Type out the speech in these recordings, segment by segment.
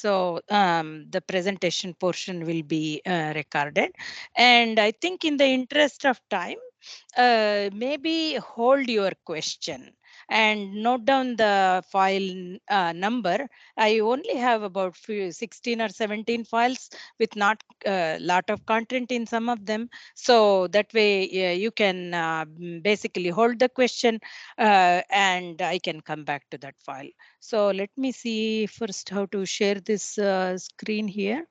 So the presentation portion will be recorded. And I think in the interest of time, maybe hold your question and note down the file number. I only have about 16 or 17 files with not a lot of content in some of them. So that way you can basically hold the question and I can come back to that file. So let me see first how to share this screen here.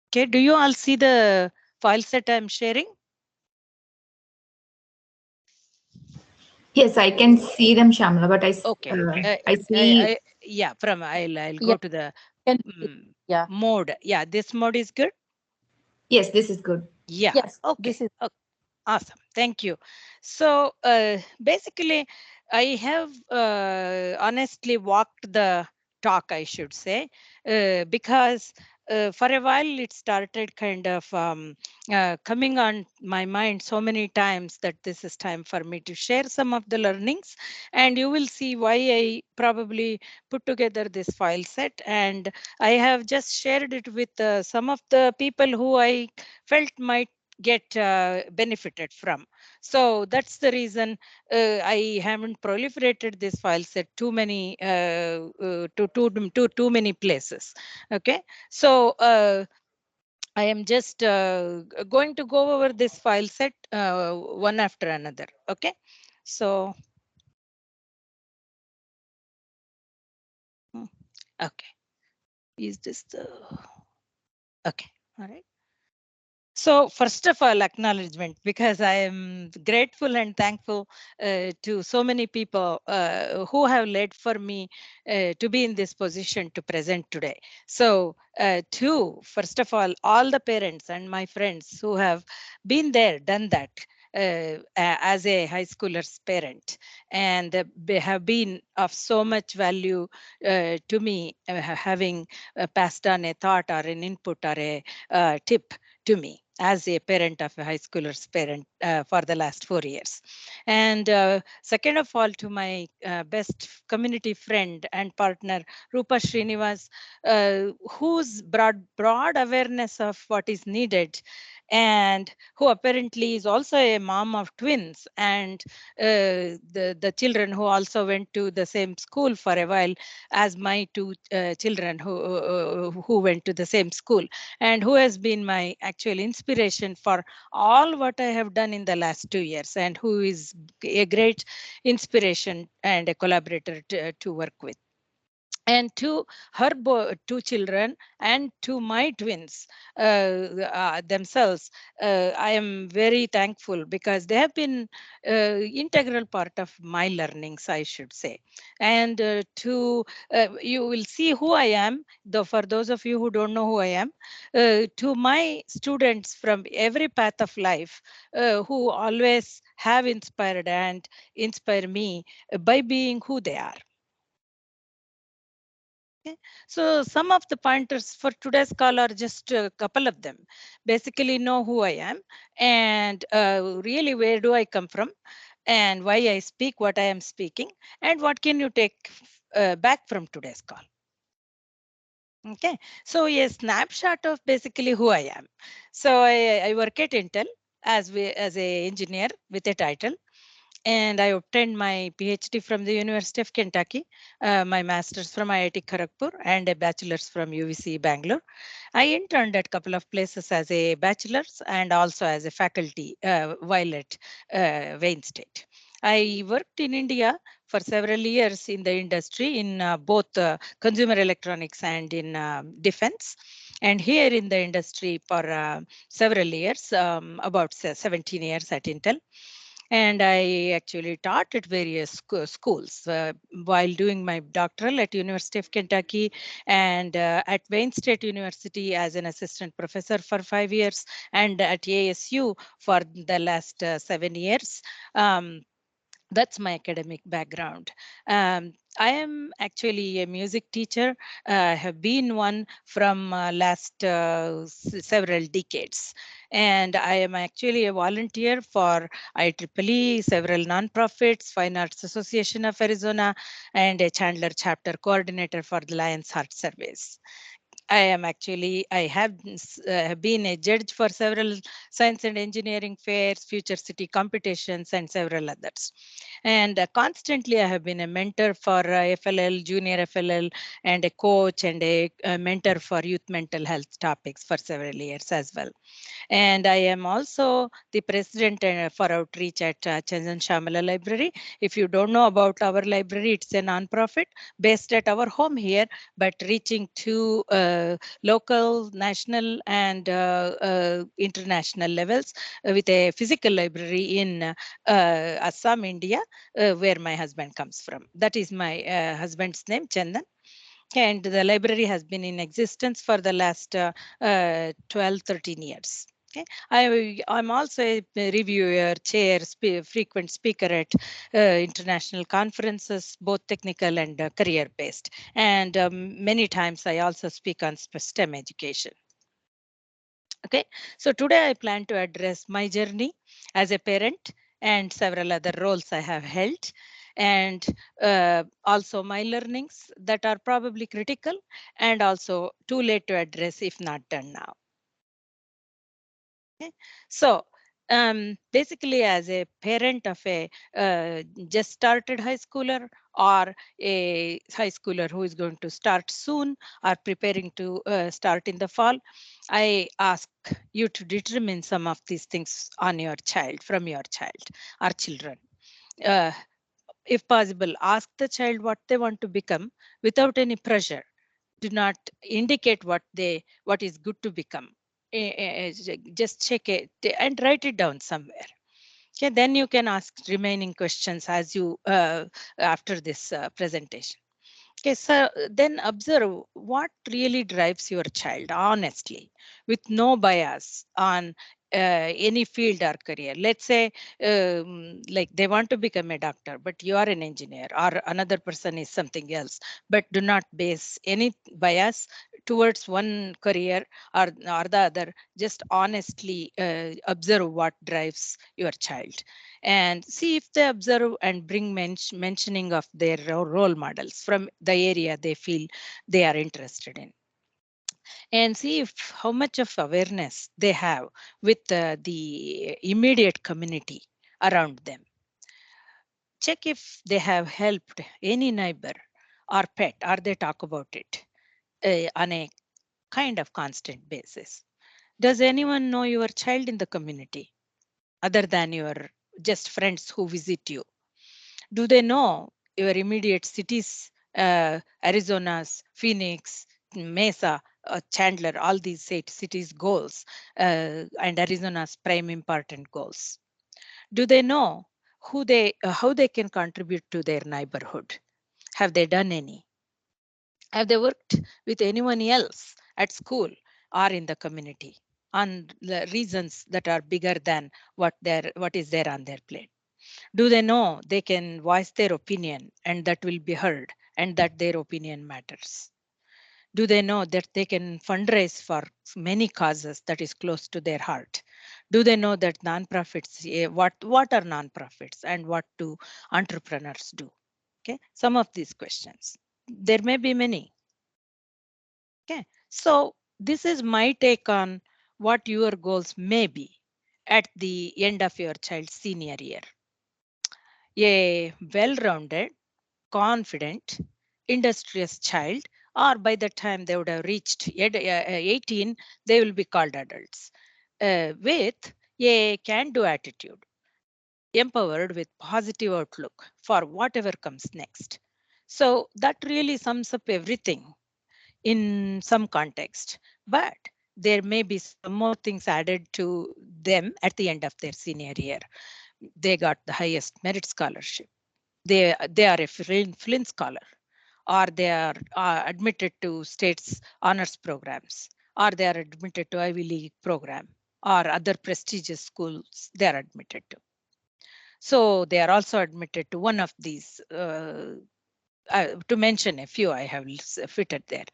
Okay, do you all see the files that I'm sharing? Yes, I can see them, Shamla, but Okay. I see. Yeah, from I'll Yeah, go to the can yeah. mode. Yeah, this mode is good. Yes, this is good. Yeah. Yes, Okay. this is Awesome. Thank you. So basically, I have honestly walked the talk, I should say, because for a while it started kind of coming on my mind so many times that this is time for me to share some of the learnings. And you will see why I probably put together this file set. And I have just shared it with some of the people who I felt might get benefited from. So that's the reason I haven't proliferated this file set too many to too many places. Okay, so I am just going to go over this file set one after another. Okay, so okay, is this the okay? All right. So first of all, acknowledgement, because I am grateful and thankful to so many people who have led for me to be in this position to present today. So first of all the parents and my friends who have been there, done that as a high schooler's parent, and they have been of so much value to me, having passed on a thought or an input or a tip to me as a parent of a high schooler's parent for the last 4 years. And second of all, to my best community friend and partner, Rupa Srinivas, whose broad awareness of what is needed, and who apparently is also a mom of twins, and the children who also went to the same school for a while as my two children who went to the same school, and who has been my actual inspiration for all what I have done in the last 2 years, and who is a great inspiration and a collaborator to work with. And to her two children and to my twins themselves, I am very thankful because they have been integral part of my learnings, I should say. And you will see who I am, though for those of you who don't know who I am, to my students from every path of life who always have inspired and inspire me by being who they are. Okay. So some of the pointers for today's call are just a couple of them. Basically know who I am and really where do I come from and why I speak what I am speaking and what can you take back from today's call. Okay, so a snapshot of basically who I am. So I work at Intel as a engineer with a title, and I obtained my PhD from the University of Kentucky, my master's from IIT Kharagpur, and a bachelor's from UVC Bangalore. I interned at a couple of places as a bachelor's and also as a faculty while at Wayne State. I worked in India for several years in the industry in both consumer electronics and in defense. And here in the industry for several years, about 17 years at Intel. And I actually taught at various schools while doing my doctoral at University of Kentucky and at Wayne State University as an assistant professor for 5 years and at ASU for the last 7 years. That's my academic background. I am actually a music teacher. I have been one from last several decades. And I am actually a volunteer for IEEE, several nonprofits, Fine Arts Association of Arizona, and a Chandler chapter coordinator for the Lions Heart Service. I have been a judge for several science and engineering fairs, future city competitions, and several others. And constantly, I have been a mentor for FLL, junior FLL, and a coach and a mentor for youth mental health topics for several years as well. And I am also the president for outreach at Chandan Shamala Library. If you don't know about our library, it's a nonprofit based at our home here, but reaching to local, national, and international levels with a physical library in Assam, India, where my husband comes from. That is my husband's name, Chandan, and the library has been in existence for the last 12, 13 years. Okay. I'm also a reviewer, chair, frequent speaker at international conferences, both technical and career based. And many times I also speak on STEM education. Okay, so today I plan to address my journey as a parent and several other roles I have held, and also my learnings that are probably critical and also too late to address if not done now. Okay. So basically, as a parent of a just started high schooler or a high schooler who is going to start soon or preparing to start in the fall, I ask you to determine some of these things on your child, from your child or children. Uh, if possible, ask the child what they want to become without any pressure. Do not indicate what is good to become. Just check it and write it down somewhere. Okay, then you can ask remaining questions as you after this presentation. Okay, so then observe what really drives your child honestly, with no bias on any field or career. Let's say, like they want to become a doctor, but you are an engineer, or another person is something else. But do not base any bias towards one career or the other. Just honestly observe what drives your child and see if they observe and bring mentioning of their role models from the area they feel they are interested in, and see if how much of awareness they have with the immediate community around them. Check if they have helped any neighbor or pet, or they talk about it on a kind of constant basis. Does anyone know your child in the community other than your just friends who visit you? Do they know your immediate cities, Arizona's, Phoenix, Mesa, Chandler, all these eight cities' goals, and Arizona's prime important goals? Do they know how they can contribute to their neighborhood? Have they done any? Have they worked with anyone else at school or in the community on the reasons that are bigger than what is there on their plate? Do they know they can voice their opinion and that will be heard and that their opinion matters? Do they know that they can fundraise for many causes that is close to their heart? Do they know that nonprofits, what are nonprofits and what do entrepreneurs do? Okay, some of these questions. There may be many. Okay, so this is my take on what your goals may be at the end of your child's senior year. A well-rounded, confident, industrious child, or by the time they would have reached 18, they will be called adults, with a can-do attitude, empowered with positive outlook for whatever comes next. So that really sums up everything in some context, but there may be some more things added to them at the end of their senior year. They got the highest merit scholarship. They are a Flynn scholar, or they are admitted to state's honors programs, or they are admitted to Ivy League program, or other prestigious schools they are admitted to. So they are also admitted to one of these. To mention a few, I have fitted there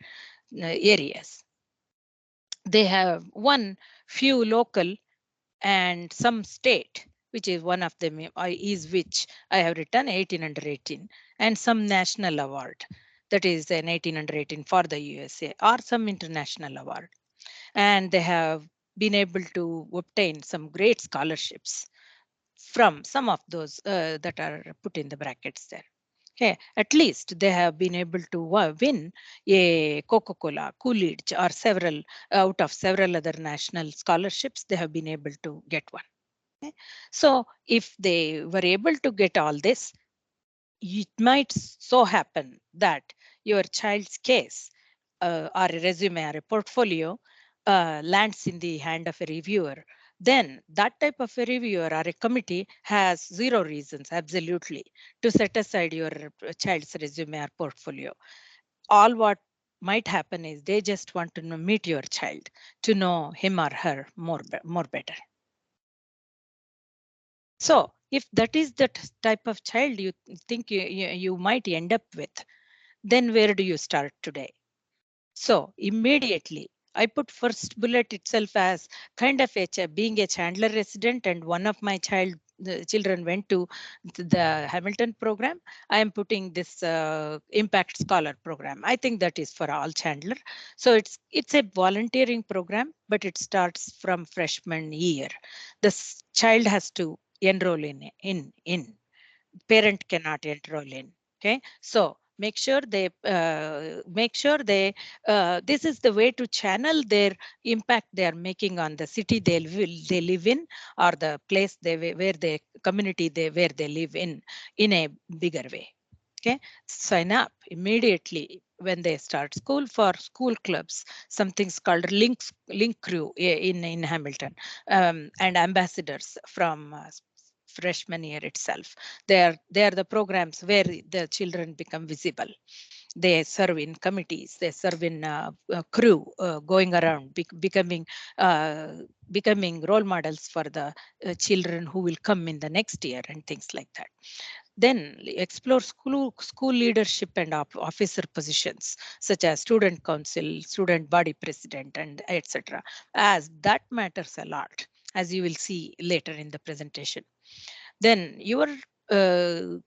areas. They have one few local and some state, which is one of them is which I have written 18 under 18, and some national award, that is an 18 under 18 for the USA, or some international award. And they have been able to obtain some great scholarships from some of those that are put in the brackets there. Okay, at least they have been able to win a Coca-Cola, Coolidge, or several out of several other national scholarships. They have been able to get one. Okay? So if they were able to get all this, it might so happen that your child's case or a resume or a portfolio lands in the hand of a reviewer. Then that type of a reviewer or a committee has zero reasons, absolutely, to set aside your child's resume or portfolio. All what might happen is they just want to meet your child to know him or her more better. So if that is the type of child you think you might end up with, then where do you start today? So immediately, I put first bullet itself as kind of being a Chandler resident, and one of my the children went to the Hamilton program. I am putting this Impact Scholar program. I think that is for all Chandler. So it's a volunteering program, but it starts from freshman year. The child has to enroll in parent cannot enroll in. Okay, so make sure they this is the way to channel their impact they are making on the city they live in, or the place where the community where they live in a bigger way. Okay, sign up immediately when they start school for school clubs. Something's called link crew in Hamilton, and ambassadors from freshman year itself. They are the programs where the children become visible. They serve in committees. They serve in crew, going around, uh, becoming role models for the children who will come in the next year and things like that. Then explore school leadership and officer positions such as student council, student body president, and etc. As that matters a lot, as you will see later in the presentation. Then your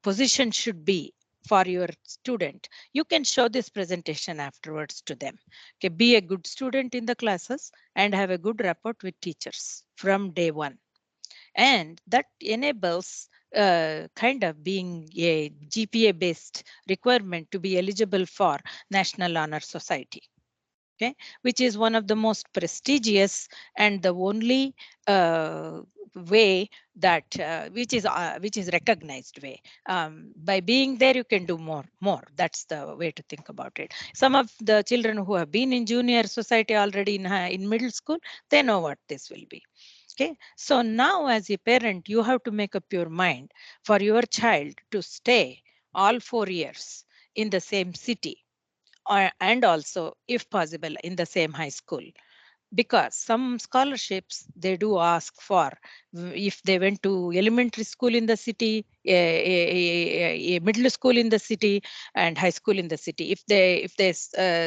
position should be for your student. You can show this presentation afterwards to them. Okay, be a good student in the classes and have a good rapport with teachers from day one. And that enables kind of being a GPA based requirement to be eligible for National Honor Society. Okay, which is one of the most prestigious and the only way that which is recognized way. By being there, you can do more. That's the way to think about it. Some of the children who have been in junior society already in middle school, they know what this will be. Okay, so now as a parent, you have to make up your mind for your child to stay all 4 years in the same city, and also, if possible, in the same high school, because some scholarships they do ask for if they went to elementary school in the city, a middle school in the city, and high school in the city. If they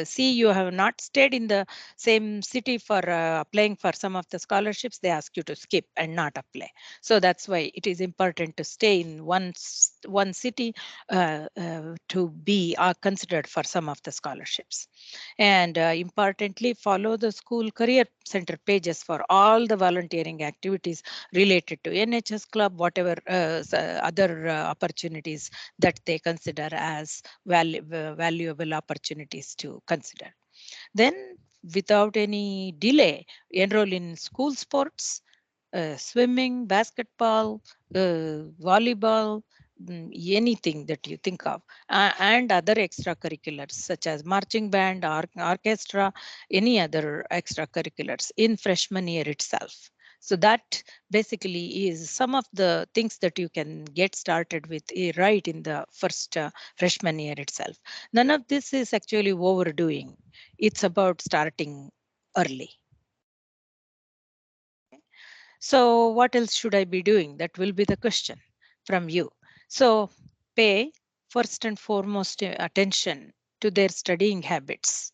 see you have not stayed in the same city for applying for some of the scholarships, they ask you to skip and not apply. So that's why it is important to stay in one city to be considered for some of the scholarships. And importantly, follow the school career center pages for all the volunteering activities related to NHS club, whatever other opportunities that they consider as valuable opportunities to consider. Then, without any delay, enroll in school sports, swimming, basketball, volleyball, anything that you think of, and other extracurriculars such as marching band or orchestra, any other extracurriculars in freshman year itself. So that basically is some of the things that you can get started with right in the first freshman year itself. None of this is actually overdoing. It's about starting early. So what else should I be doing? That will be the question. from you. So pay first and foremost attention to their studying habits,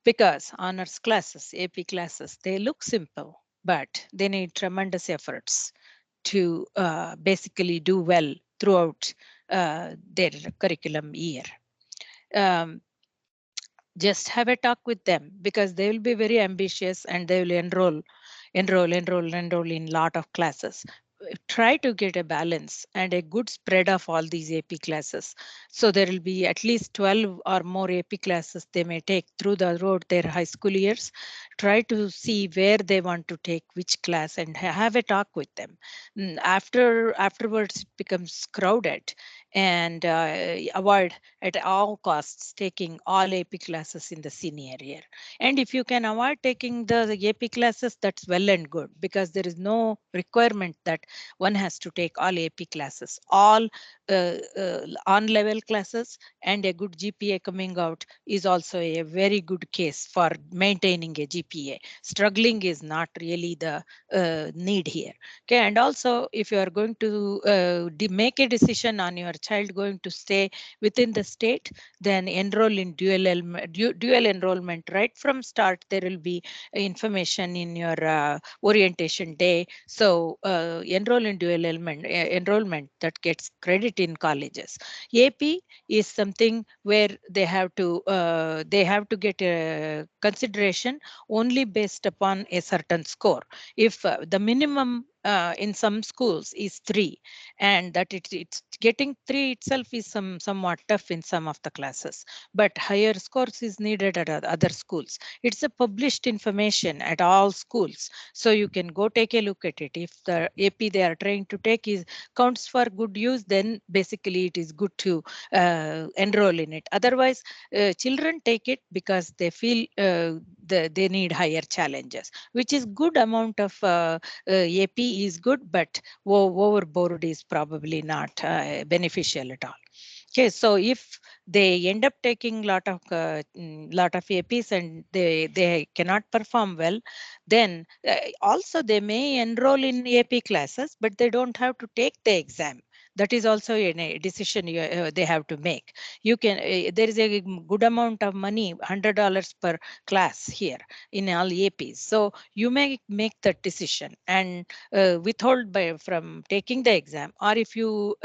because honors classes, AP classes, they look simple, but they need tremendous efforts to basically do well throughout their curriculum year. Um, just have a talk with them, because they will be very ambitious and they will enroll in lot of classes. Try to get a balance and a good spread of all these AP classes. So there will be at least 12 or more AP classes they may take throughout their high school years. Try to see where they want to take which class and have a talk with them. Afterwards it becomes crowded, and avoid at all costs taking all AP classes in the senior year. And if you can avoid taking the AP classes, that's well and good, because there is no requirement that one has to take all AP classes. All on level classes and a good GPA coming out is also a very good case for maintaining a GPA. Struggling is not really the need here. Okay, and also if you are going to make a decision on your child going to stay within the state, then enroll in dual enrollment right from start. There will be information in your orientation day. So enroll in enrollment that gets credit in colleges. AP is something where they have to get a consideration only based upon a certain score. If the minimum in some schools is 3, and that it's getting 3 itself is somewhat tough in some of the classes, but higher scores is needed at other schools. It's a published information at all schools, so you can go take a look at it. If the AP they are trying to take is counts for good use, then basically it is good to enroll in it. Otherwise children take it because they feel they need higher challenges, which is good amount of AP is good, but overboard is probably not beneficial at all. Okay, so if they end up taking lot of APs and they cannot perform well, then also they may enroll in AP classes, but they don't have to take the exam. That is also a decision they have to make. You can there is a good amount of money, $100 per class here in all APs. So you may make that decision and withhold from taking the exam. Or if you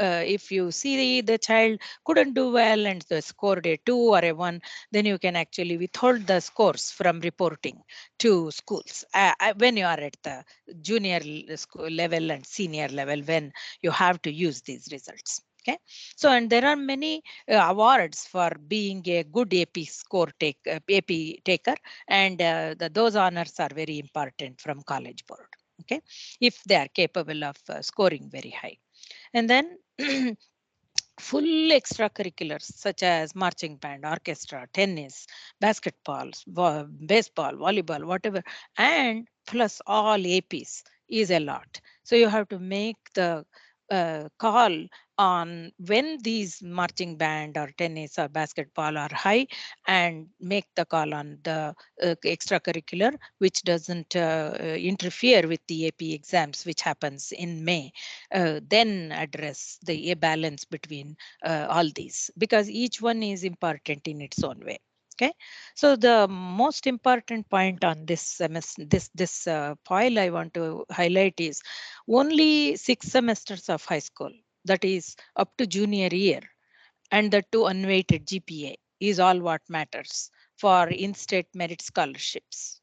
see the child couldn't do well and the scored a 2 or a 1, then you can actually withhold the scores from reporting to schools when you are at the junior school level and senior level, when you have to use these results. Okay, so and there are many awards for being a good AP taker, and those honors are very important from College Board. Okay, if they are capable of scoring very high. And then full extracurriculars such as marching band, orchestra, tennis, basketball, baseball, volleyball, whatever, and plus all APs is a lot. So you have to make the call on when these marching band or tennis or basketball are high, and make the call on the extracurricular which doesn't interfere with the AP exams, which happens in May. Then address the a balance between all these, because each one is important in its own way. Okay, so the most important point on this semester, this file I want to highlight is only 6 semesters of high school, that is up to junior year, and the two unweighted GPA is all what matters for in-state merit scholarships.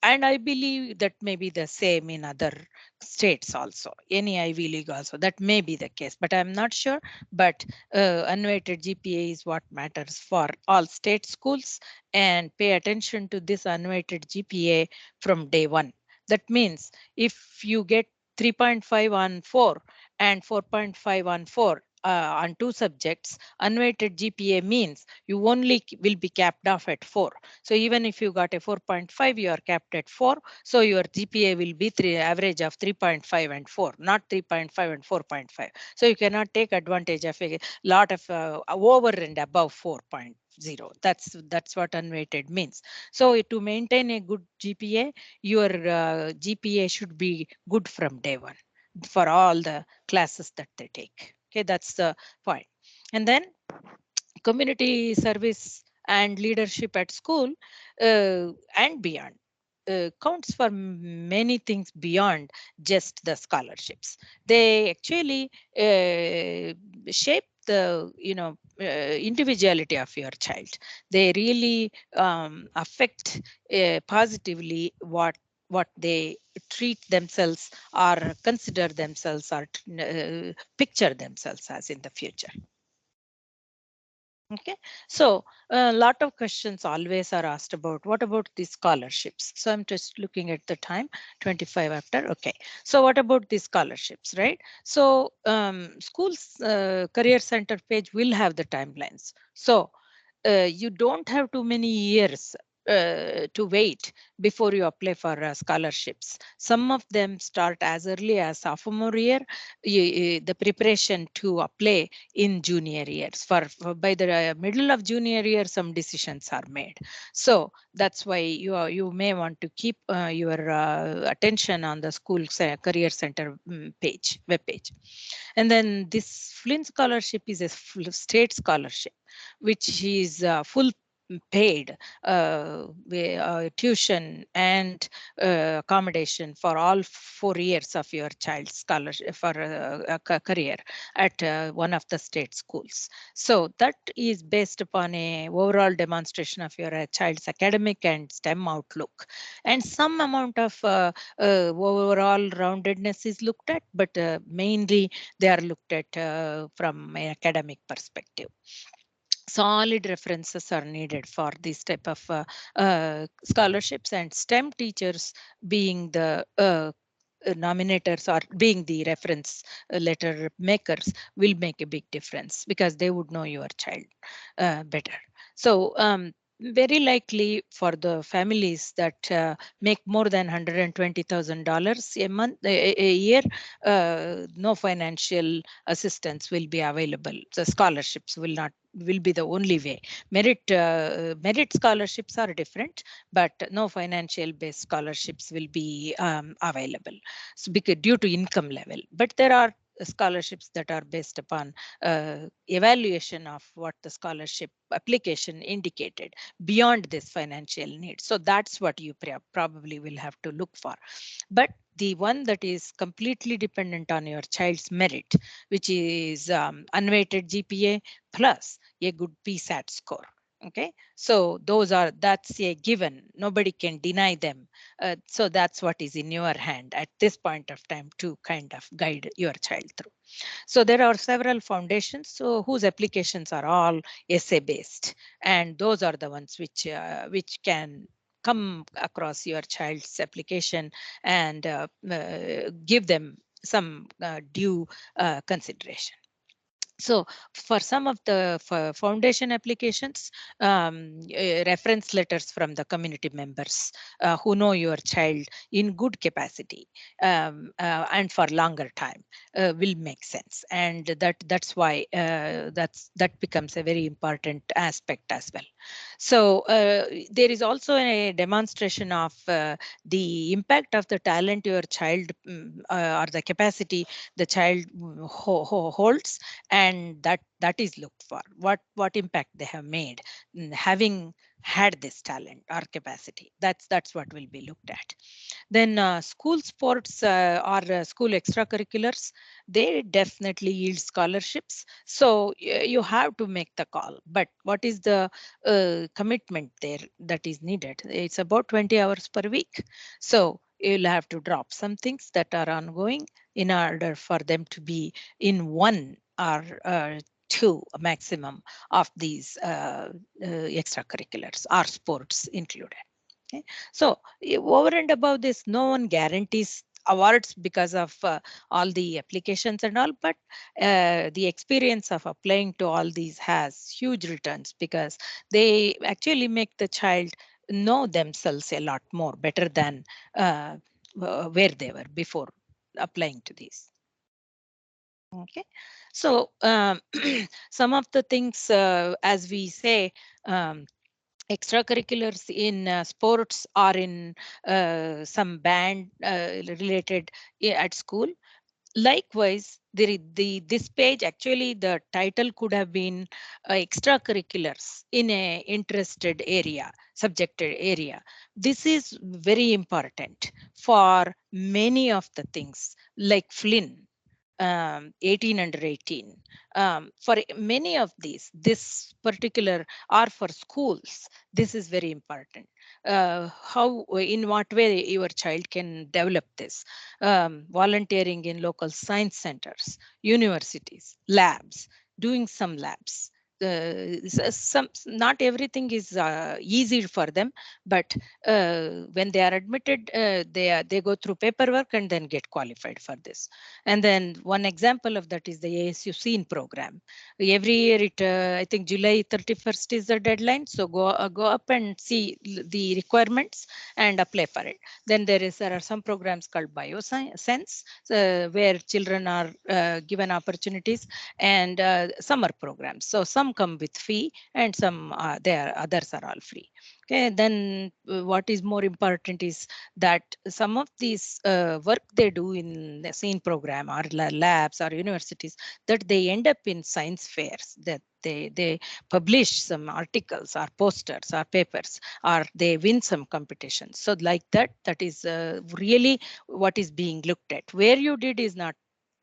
And I believe that may be the same in other states also, any Ivy League also, that may be the case, but I'm not sure. But unweighted GPA is what matters for all state schools, and pay attention to this unweighted GPA from day one. That means if you get 3.5 on 4 and 4.5 on 4 on 2 subjects, unweighted GPA means you only will be capped off at 4. So even if you got a 4.5, you are capped at 4. So your GPA will be average of 3.5 and 4, not 3.5 and 4.5. So you cannot take advantage of a lot of over and above 4.0. That's what unweighted means. So to maintain a good GPA, your GPA should be good from day one. for all the classes that they take. Okay, that's the point. And then community service and leadership at school and beyond counts for many things beyond just the scholarships. They actually shape the individuality of your child. They really affect positively what they treat themselves or consider themselves or picture themselves as in the future. Okay, so a lot of questions always are asked about what about these scholarships. So I'm just looking at the time, 25 after. Okay, so what about these scholarships, right? So schools career center page will have the timelines. So you don't have too many years to wait before you apply for scholarships. Some of them start as early as sophomore year, the preparation to apply in junior years. For by the middle of junior year, some decisions are made. So that's why you may want to keep your attention on the school career center web page. And then this Flynn scholarship is a state scholarship, which is full paid tuition and accommodation for all 4 years of your child's scholarship for a career at one of the state schools. So that is based upon a overall demonstration of your child's academic and STEM outlook, and some amount of overall roundedness is looked at, but mainly they are looked at from an academic perspective. Solid references are needed for this type of scholarships, and STEM teachers being the nominators or being the reference letter makers will make a big difference because they would know your child better. So very likely for the families that make more than $120,000 a month, a year, no financial assistance will be available. The scholarships will be the only way. Merit scholarships are different, but no financial based scholarships will be available. So because due to income level, but there are scholarships that are based upon evaluation of what the scholarship application indicated beyond this financial need. So that's what you probably will have to look for. But the one that is completely dependent on your child's merit, which is unweighted GPA plus a good PSAT score. Okay, so that's a given. Nobody can deny them. So that's what is in your hand at this point of time to kind of guide your child through. So there are several foundations whose applications are all essay based, and those are the ones which can come across your child's application and give them some due consideration. So for some of the foundation applications, reference letters from the community members who know your child in good capacity and for longer time will make sense, and that's why that becomes a very important aspect as well. So there is also a demonstration of the impact of the talent your child or the capacity the child holds, and that is looked for what impact they have made having had this talent or capacity. That's what will be looked at. Then school sports or school extracurriculars, they definitely yield scholarships. So you have to make the call. But what is the commitment there that is needed? It's about 20 hours per week. So you'll have to drop some things that are ongoing in order for them to be in one or two maximum of these extracurriculars or sports included. Okay. So over and above this, no one guarantees awards because of all the applications and all, but the experience of applying to all these has huge returns because they actually make the child know themselves a lot more better than where they were before applying to these. Okay, so some of the things, as we say, extracurriculars in sports or in some band related at school, Likewise, this page, actually the title could have been extracurriculars in a interested area, subjected area. This is very important for many of the things like Flynn, 18 under 18. For many of these, this particular are for schools. This is very important. In what way your child can develop this. Volunteering in local science centers, universities, labs, doing some labs. Not everything is easy for them, but when they are admitted, they go through paperwork and then get qualified for this. And then one example of that is the ASU SEEN program. Every year, I think July 31st is the deadline. So go up and see the requirements and apply for it. Then there are some programs called BioSense, where children are given opportunities, and summer programs. So some come with fee, and some others are all free. Okay, then what is more important is that some of these work they do in the SEEN program or labs or universities, that they end up in science fairs, that they publish some articles or posters or papers, or they win some competitions. So like that is really what is being looked at. Where you did is not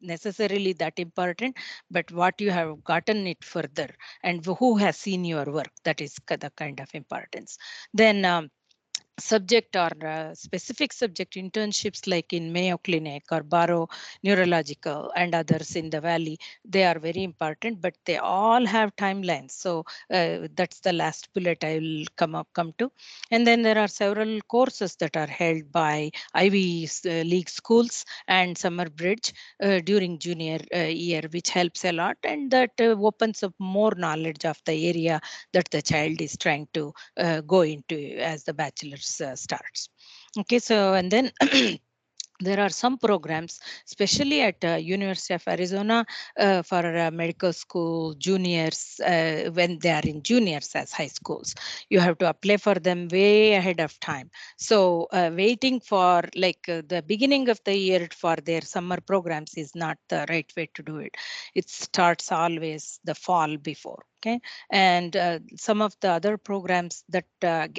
necessarily that important, but what you have gotten it further and who has seen your work, that is the kind of importance. Then subject or specific subject internships like in Mayo Clinic or Barrow Neurological and others in the Valley, they are very important, but they all have timelines. So that's the last bullet I will come to. And then there are several courses that are held by Ivy League schools and Summer Bridge during junior year, which helps a lot, and that opens up more knowledge of the area that the child is trying to go into as the bachelor's starts. Okay, so and then there are some programs, especially at University of Arizona, for medical school juniors, when they are in juniors as high schools. You have to apply for them way ahead of time. So waiting for like the beginning of the year for their summer programs is not the right way to do it. It starts always the fall before. Okay, and some of the other programs that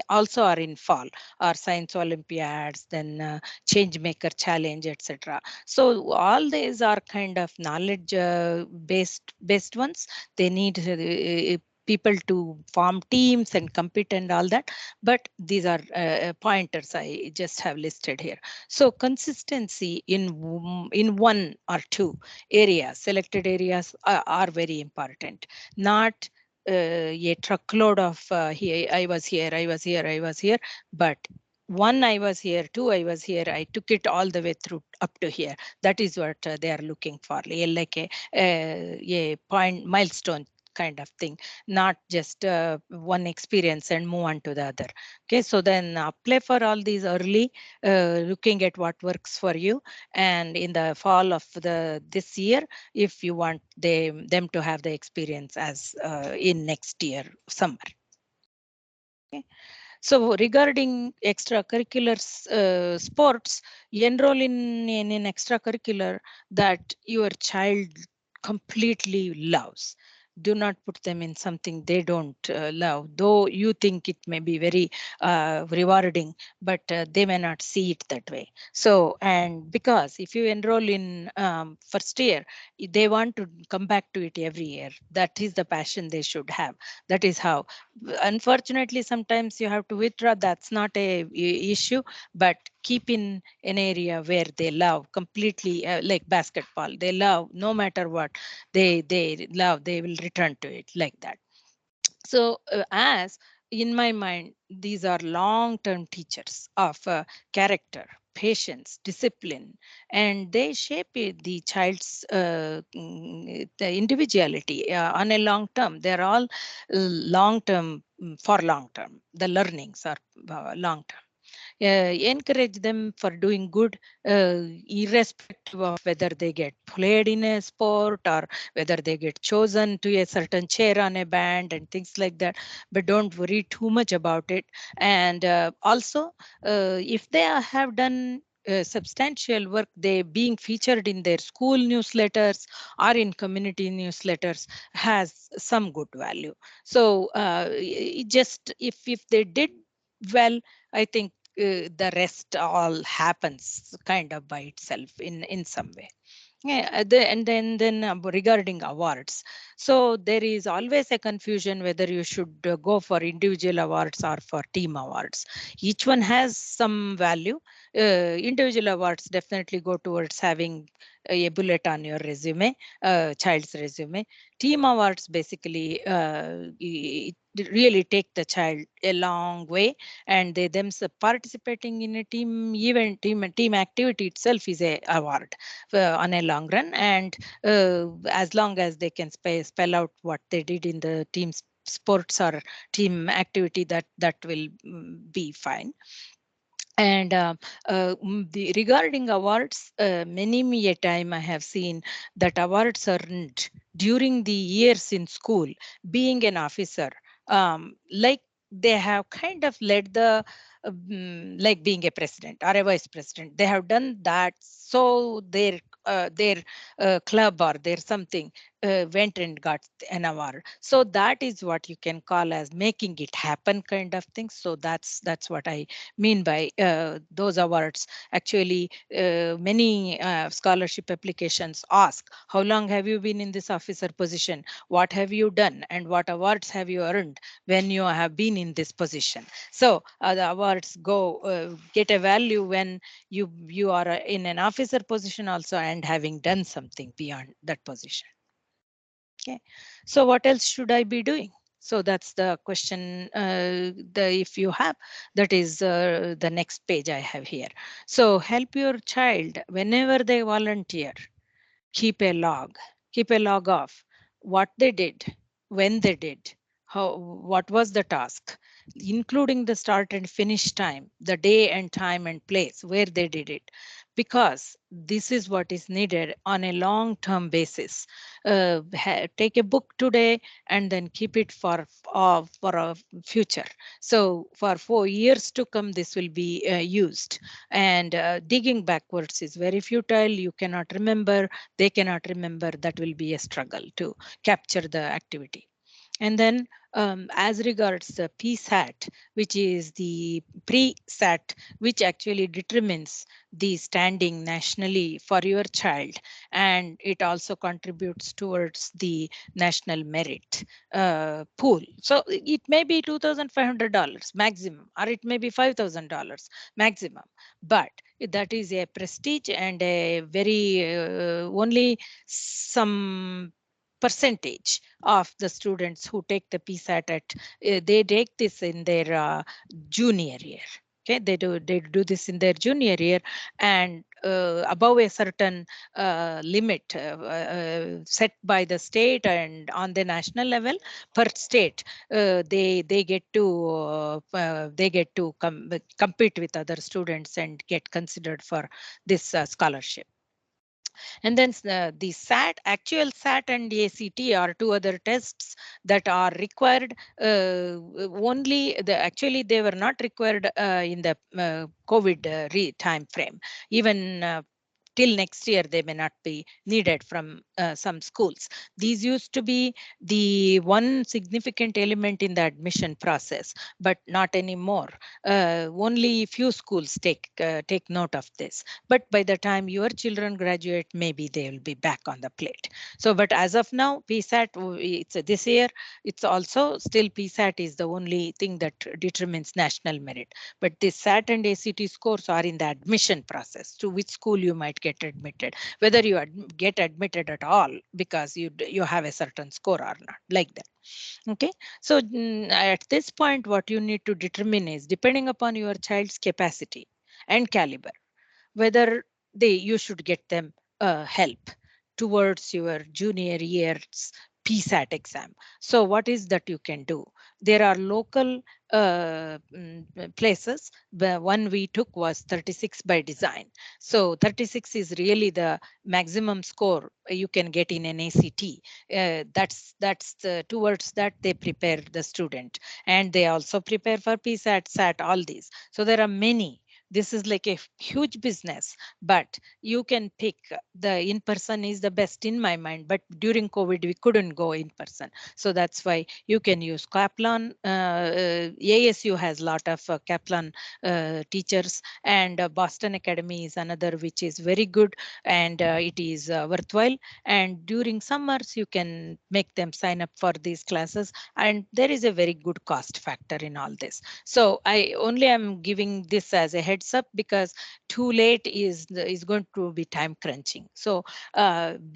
also are in fall are science olympiads, then change maker challenge, etc. So all these are kind of knowledge based ones. They need people to form teams and compete and all that, but these are pointers I just have listed here. So consistency in one or two areas, selected areas, are very important. Not a truckload of here I was here, I was here, I was here, but one, I was here, two, I was here, I took it all the way through up to here. That is what they are looking for, like a point milestone kind of thing, not just one experience and move on to the other. Okay, so then apply for all these early, looking at what works for you, and in the fall of this year, if you want them to have the experience as in next year summer. Okay. So regarding extracurricular sports, enroll in an extracurricular that your child completely loves. Do not put them in something they don't love, though you think it may be very rewarding, but they may not see it that way. So, and because if you enroll in first year, they want to come back to it every year. That is the passion they should have. That is how. Unfortunately, sometimes you have to withdraw. That's not a issue, but keep in an area where they love completely, like basketball. They love no matter what. They love. They will return to it like that. So as in my mind, these are long-term teachers of character, patience, discipline, and they shape the child's the individuality on a long term. They're all long term, for long term. The learnings are long term. Encourage them for doing good, irrespective of whether they get played in a sport or whether they get chosen to a certain chair on a band and things like that. But don't worry too much about it. And also, if they have done substantial work, they being featured in their school newsletters or in community newsletters has some good value. So just if they did well, I think the rest all happens kind of by itself in some way. Yeah, and then regarding awards, so there is always a confusion whether you should go for individual awards or for team awards. Each one has some value. Individual awards definitely go towards having a bullet on your resume, child's resume. Team awards basically really take the child a long way, and they themselves participating in a team event, team activity itself is a award on a long run. And as long as they can spell out what they did in the team sports or team activity, that will be fine. And regarding awards, many a time I have seen that awards are earned during the years in school, being an officer, like they have kind of led the like being a president or a vice president. They have done that, so their club or their something went and got an award. So that is what you can call as making it happen kind of thing. So that's what I mean by those awards. Actually, many scholarship applications ask, how long have you been in this officer position? What have you done? And what awards have you earned when you have been in this position? So the awards get a value when you are in an officer position also and having done something beyond that position. Okay, so what else should I be doing? So that's the question. If you have, that is the next page I have here. So help your child whenever they volunteer. Keep a log. Keep a log of what they did, when they did, what was the task, including the start and finish time, the day and time and place where they did it, because this is what is needed on a long-term basis. Take a book today and then keep it for a future. So for 4 years to come, this will be used. And digging backwards is very futile. You cannot remember, they cannot remember. That will be a struggle to capture the activity. And then as regards the PSAT, which is the pre-SAT, which actually determines the standing nationally for your child, and it also contributes towards the national merit pool. So it may be $2,500 maximum, or it may be $5,000 maximum, but that is a prestige and a very only some percentage of the students who take the PSAT they take this in their junior year. Okay, they do this in their junior year, and above a certain limit set by the state and on the national level per state, they get to compete with other students and get considered for this scholarship. And then the SAT, actual SAT and ACT are two other tests that are required. Actually, they were not required in the COVID time frame. Even till next year, they may not be needed from some schools. These used to be the one significant element in the admission process, but not anymore. Only few schools take note of this. But by the time your children graduate, maybe they will be back on the plate. So, but as of now, PSAT, it's this year, it's also still PSAT is the only thing that determines national merit. But the SAT and ACT scores are in the admission process to which school you might get admitted, whether you get admitted at all because you have a certain score or not, like that. Okay, so at this point, what you need to determine is, depending upon your child's capacity and caliber, whether you should get them help towards your junior year's PSAT exam. So what is that you can do? There are local places. The one we took was 36 by design. So 36 is really the maximum score you can get in an ACT. Towards that they prepare the student, and they also prepare for PSAT, SAT, all these. So there are many This is like a huge business, but you can pick. The in-person is the best in my mind, but during COVID we couldn't go in person, so that's why you can use Kaplan. ASU has a lot of Kaplan teachers, and Boston Academy is another which is very good, and it is worthwhile. And during summers you can make them sign up for these classes, and there is a very good cost factor in all this. So I only am giving this as a heads up, because too late is going to be time crunching. So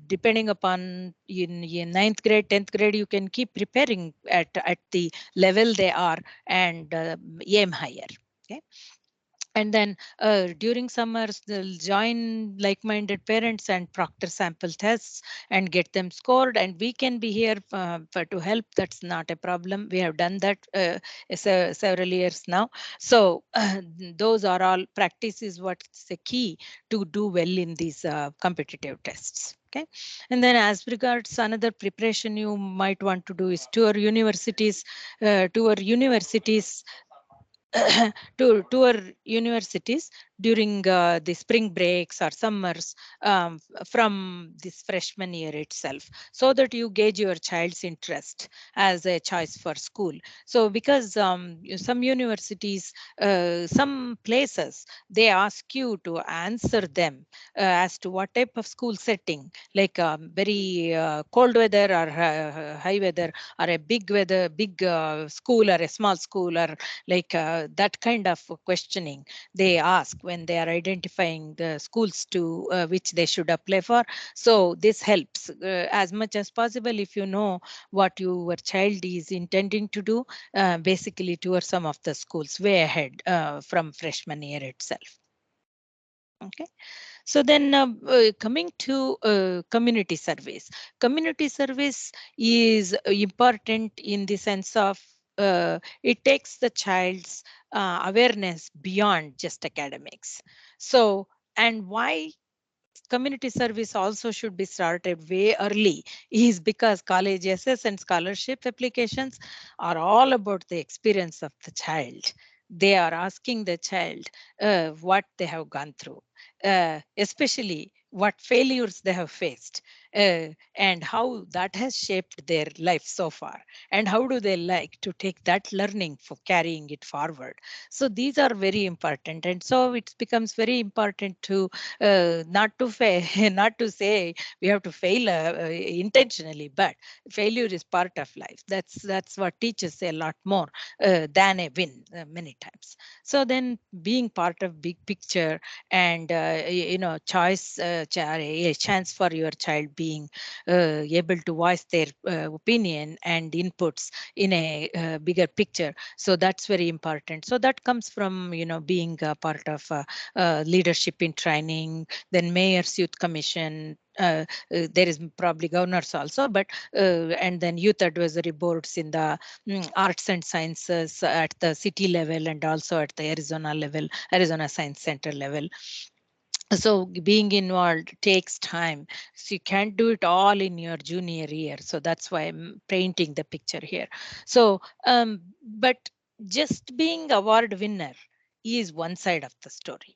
depending upon in ninth grade, 10th grade, you can keep preparing at the level they are, and aim higher. Okay. And then during summers they'll join like-minded parents and proctor sample tests and get them scored, and we can be here to help. That's not a problem. We have done that several years now. So those are all practices what's the key to do well in these competitive tests. Okay. And then as regards another preparation you might want to do is tour universities. Tour universities to our universities during the spring breaks or summers, from this freshman year itself, so that you gauge your child's interest as a choice for school. So because some universities, some places, they ask you to answer them as to what type of school setting, like very cold weather or high weather, or a big school or a small school, or like that kind of questioning they ask when they are identifying the schools to which they should apply for. So this helps as much as possible. If you know what your child is intending to do, basically tour some of the schools way ahead from freshman year itself. Okay. So then coming to community service. Community service is important in the sense of it takes the child's awareness beyond just academics. So, and why community service also should be started way early is because college essays and scholarship applications are all about the experience of the child. They are asking the child what they have gone through, especially what failures they have faced, and how that has shaped their life so far, and how do they like to take that learning for carrying it forward. So these are very important, and so it becomes very important to not to fail, not to say we have to fail intentionally, but failure is part of life. That's what teaches a lot more than a win many times. So then being part of big picture, and choice, a chance for your child being able to voice their opinion and inputs in a bigger picture. So that's very important. So that comes from being a part of leadership in training, then mayor's youth commission. There is probably governors also, but and then youth advisory boards in the arts and sciences at the city level, and also at the Arizona level, Arizona Science Center level. So being involved takes time, so you can't do it all in your junior year. So that's why I'm painting the picture here. So but just being award winner is one side of the story,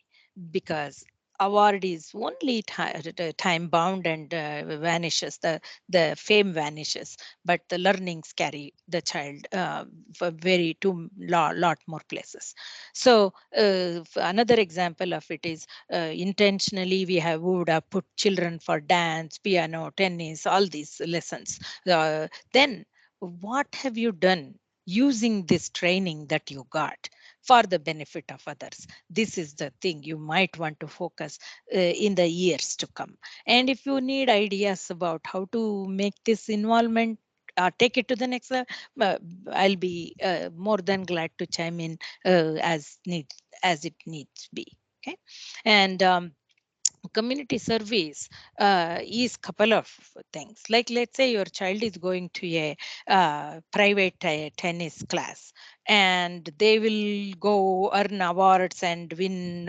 because award is only time bound and vanishes, the fame vanishes, but the learnings carry the child for very to lot more places. So another example of it is intentionally we would have put children for dance, piano, tennis, all these lessons. Then what have you done using this training that you got for the benefit of others? This is the thing you might want to focus in the years to come. And if you need ideas about how to make this involvement take it to the next level, I'll be more than glad to chime in as it needs to be. Okay. And community service is couple of things. Like let's say your child is going to a private tennis class, and they will go earn awards and win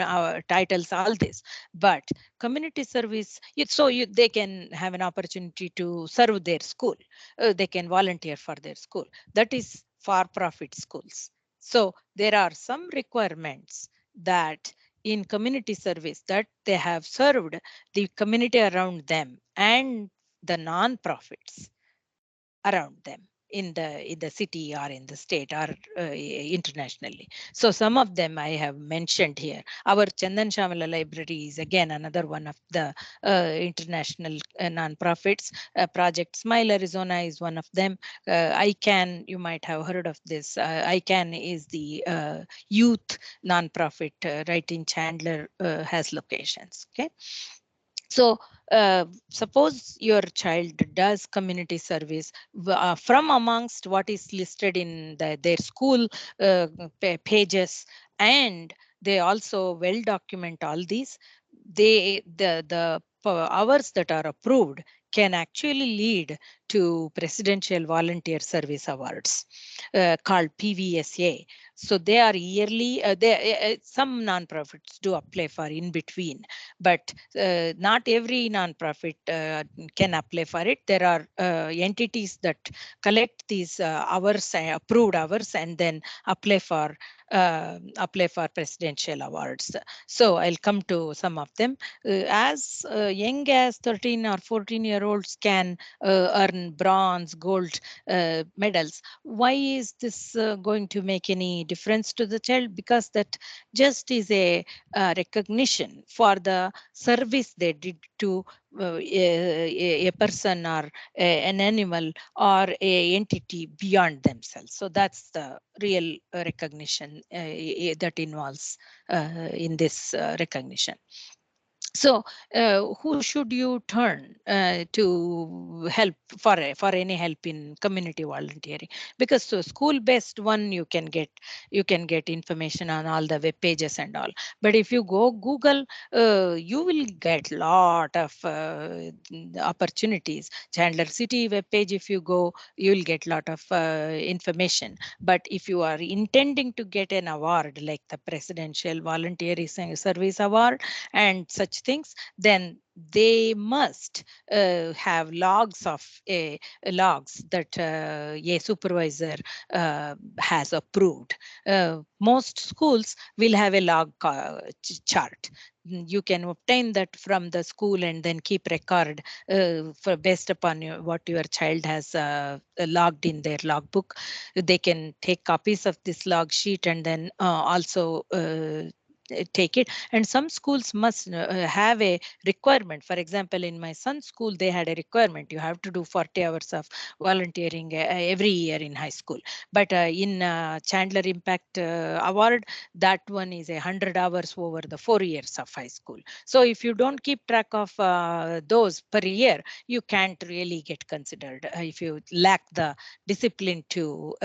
titles, all this. But community service, they can have an opportunity to serve their school. They can volunteer for their school. That is for profit schools. So there are some requirements that in community service, that they have served the community around them and the non-profits around them in the city or in the state or internationally. So some of them I have mentioned here. Our Chandan Shamala Library is again another one of the international non-profits. Project Smile Arizona is one of them. ICANN, you might have heard of this. ICANN is the youth non-profit right in Chandler, has locations. Okay. So suppose your child does community service from amongst what is listed in their school pages, and they also well document all these, the hours that are approved can actually lead to Presidential Volunteer Service Awards called PVSA. So they are yearly, some nonprofits do apply for in between, but not every nonprofit can apply for it. There are entities that collect these hours, approved hours, and then apply for presidential awards. So I'll come to some of them. As young as 13 or 14-year-olds can earn bronze, gold medals. Why is this going to make any difference to the child? Because that just is a recognition for the service they did to a person or an animal or a entity beyond themselves. So that's the real recognition that involves in this recognition. So who should you turn to help for any help in community volunteering? Because so school based one, you can get information on all the web pages and all, but if you go Google, you will get lot of opportunities. Chandler City web page, if you go, you will get lot of information. But if you are intending to get an award like the Presidential Volunteer Service Award and such things, then they must have logs of logs that a supervisor has approved. Most schools will have a log chart. You can obtain that from the school and then keep record for based upon what your child has logged in their logbook. They can take copies of this log sheet and then also take it. And some schools must have a requirement. For example, in my son's school, they had a requirement: you have to do 40 hours of volunteering every year in high school. But in Chandler Impact Award, that one is 100 hours over the 4 years of high school. So if you don't keep track of those per year, you can't really get considered if you lack the discipline to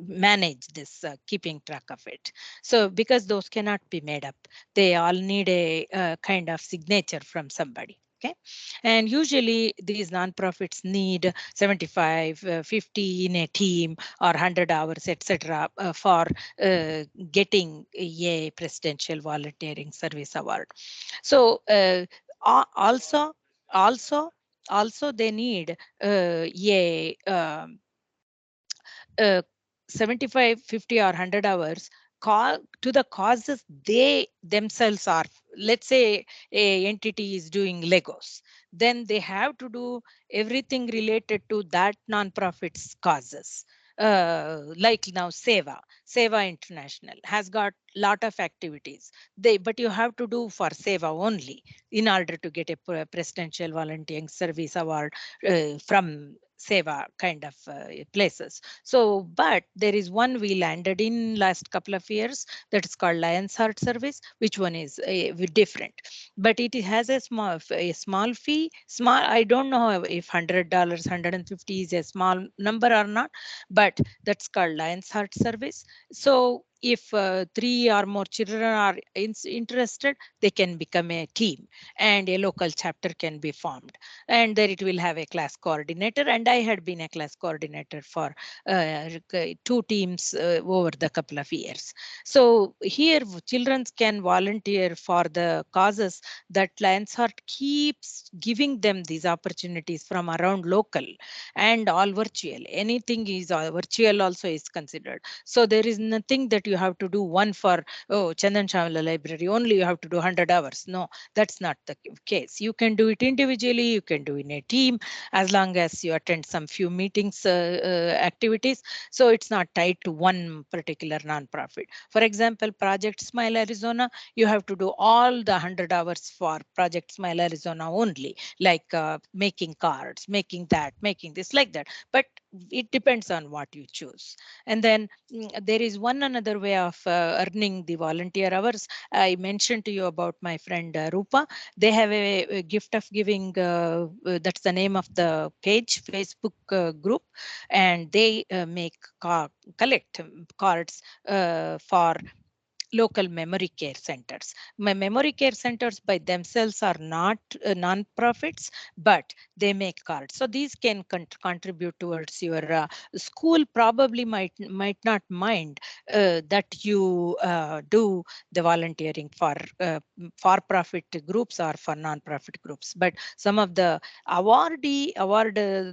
manage this keeping track of it. So because those cannot be made up, they all need a kind of signature from somebody. Okay. And usually these nonprofits need 75, 50 in a team or 100 hours, etc., for getting a Presidential Volunteering Service Award. So also, also they need a 75, 50 or 100 hours to the causes they themselves are. Let's say a entity is doing Legos, then they have to do everything related to that nonprofit's causes. Like now Seva International has got lot of activities. But you have to do for Seva only in order to get a Presidential Volunteering Service Award from Seva kind of places. So, but there is one we landed in last couple of years that is called Lions Heart Service, which one is different, but it has a small fee. Small, I don't know if $100, 150 is a small number or not, but that's called Lions Heart Service. So if 3 or more children are interested, they can become a team and a local chapter can be formed, and there it will have a class coordinator. And I had been a class coordinator for 2 teams over the couple of years. So here children can volunteer for the causes that Lions Heart keeps giving them these opportunities from around local and all virtual. Anything is virtual also is considered. So there is nothing that you you have to do one for Chandan Chawla library, only you have to do 100 hours. No, that's not the case. You can do it individually, you can do in a team, as long as you attend some few meetings, activities. So it's not tied to one particular nonprofit. For example, Project Smile Arizona, you have to do all the 100 hours for Project Smile Arizona only, like making cards, making that, making this, like that. But it depends on what you choose. And then there is one another way of earning the volunteer hours. I mentioned to you about my friend Rupa. They have a gift of giving, that's the name of the page, Facebook group, and they collect cards for local memory care centers. My memory care centers by themselves are not non-profits, but they make cards. So these can contribute towards your school. Probably might not mind that you do the volunteering for for-profit groups or for non-profit groups. But some of the award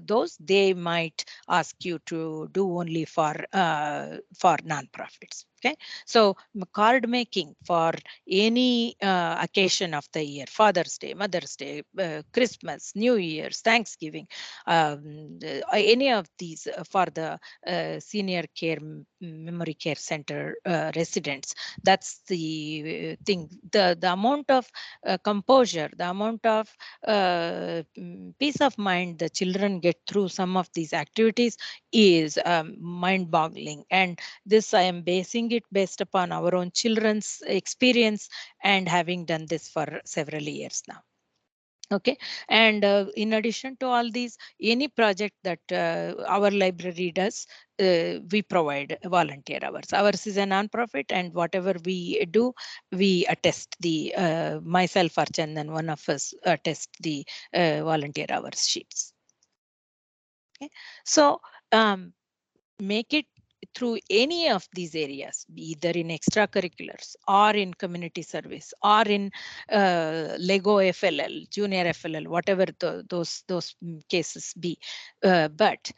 those, they might ask you to do only for non-profits. Okay, so card making for any occasion of the year, Father's Day, Mother's Day, Christmas, New Year's, Thanksgiving, any of these for the senior care memory care center residents. That's the thing. The amount of composure, the amount of peace of mind the children get through some of these activities is mind-boggling. And this I am basing it based upon our own children's experience and having done this for several years now. Okay, and in addition to all these, any project that our library does, we provide volunteer hours. Ours is a non-profit, and whatever we do, we attest the myself or Chandan, one of us attest the volunteer hours sheets. Okay, so make it through any of these areas, either in extracurriculars or in community service or in Lego FLL, Junior FLL, whatever those cases be. But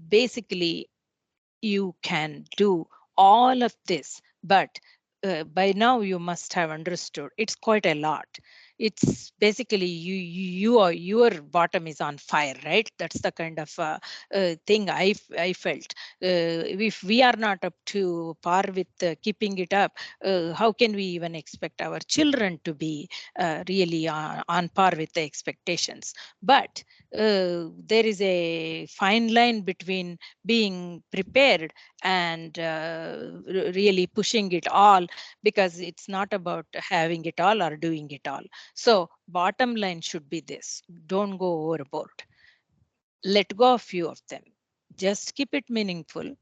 basically, you can do all of this, but by now you must have understood it's quite a lot. It's basically you are, your bottom is on fire, right? That's the kind of thing I felt. If we are not up to par with keeping it up, how can we even expect our children to be really on par with the expectations? But there is a fine line between being prepared and really pushing it all, because it's not about having it all or doing it all. So bottom line should be this: don't go overboard. Let go of few of them. Just keep it meaningful.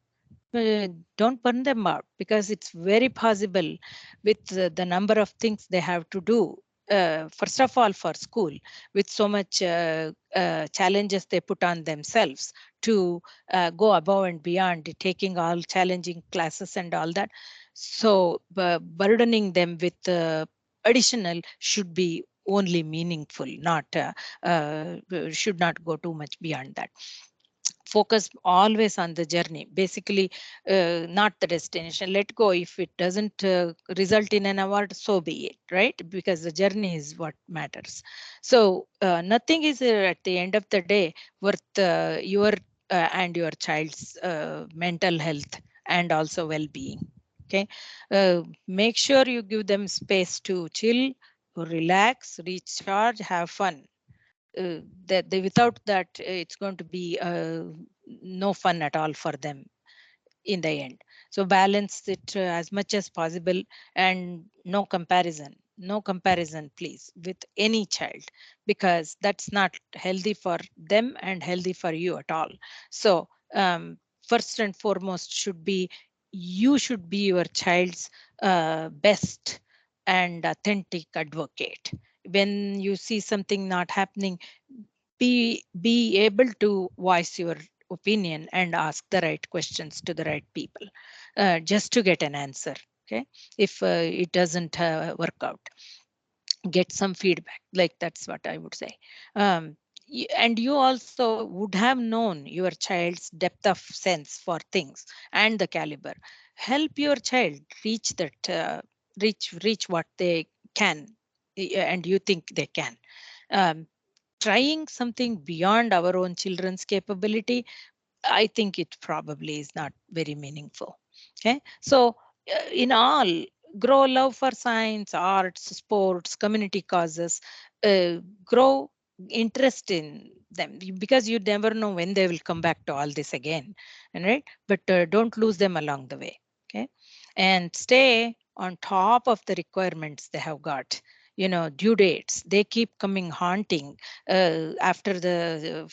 Don't burn them out, because it's very possible with the number of things they have to do. First of all, for school, with so much challenges they put on themselves to go above and beyond, taking all challenging classes and all that. So burdening them with additional should be only meaningful, not should not go too much beyond that. Focus always on the journey, basically, not the destination. Let go. If it doesn't result in an award, so be it, right? Because the journey is what matters. So nothing is at the end of the day worth your and your child's mental health and also well-being. Okay, make sure you give them space to chill, relax, recharge, have fun. That they, without that, it's going to be no fun at all for them in the end. So balance it as much as possible, and no comparison please with any child, because that's not healthy for them and healthy for you at all. So first and foremost should be, you should be your child's best and authentic advocate. When you see something not happening, be able to voice your opinion and ask the right questions to the right people, just to get an answer. Okay, if it doesn't work out, get some feedback. Like, that's what I would say. and you also would have known your child's depth of sense for things and the caliber. Help your child reach that, reach what they can, and you think they can. Um, Trying something beyond our own children's capability, I think it probably is not very meaningful. Okay, so in all, grow love for science, arts, sports, community causes, grow interest in them, because you never know when they will come back to all this again, and right. But don't lose them along the way. Okay, and stay on top of the requirements they have got. Due dates, they keep coming haunting. After the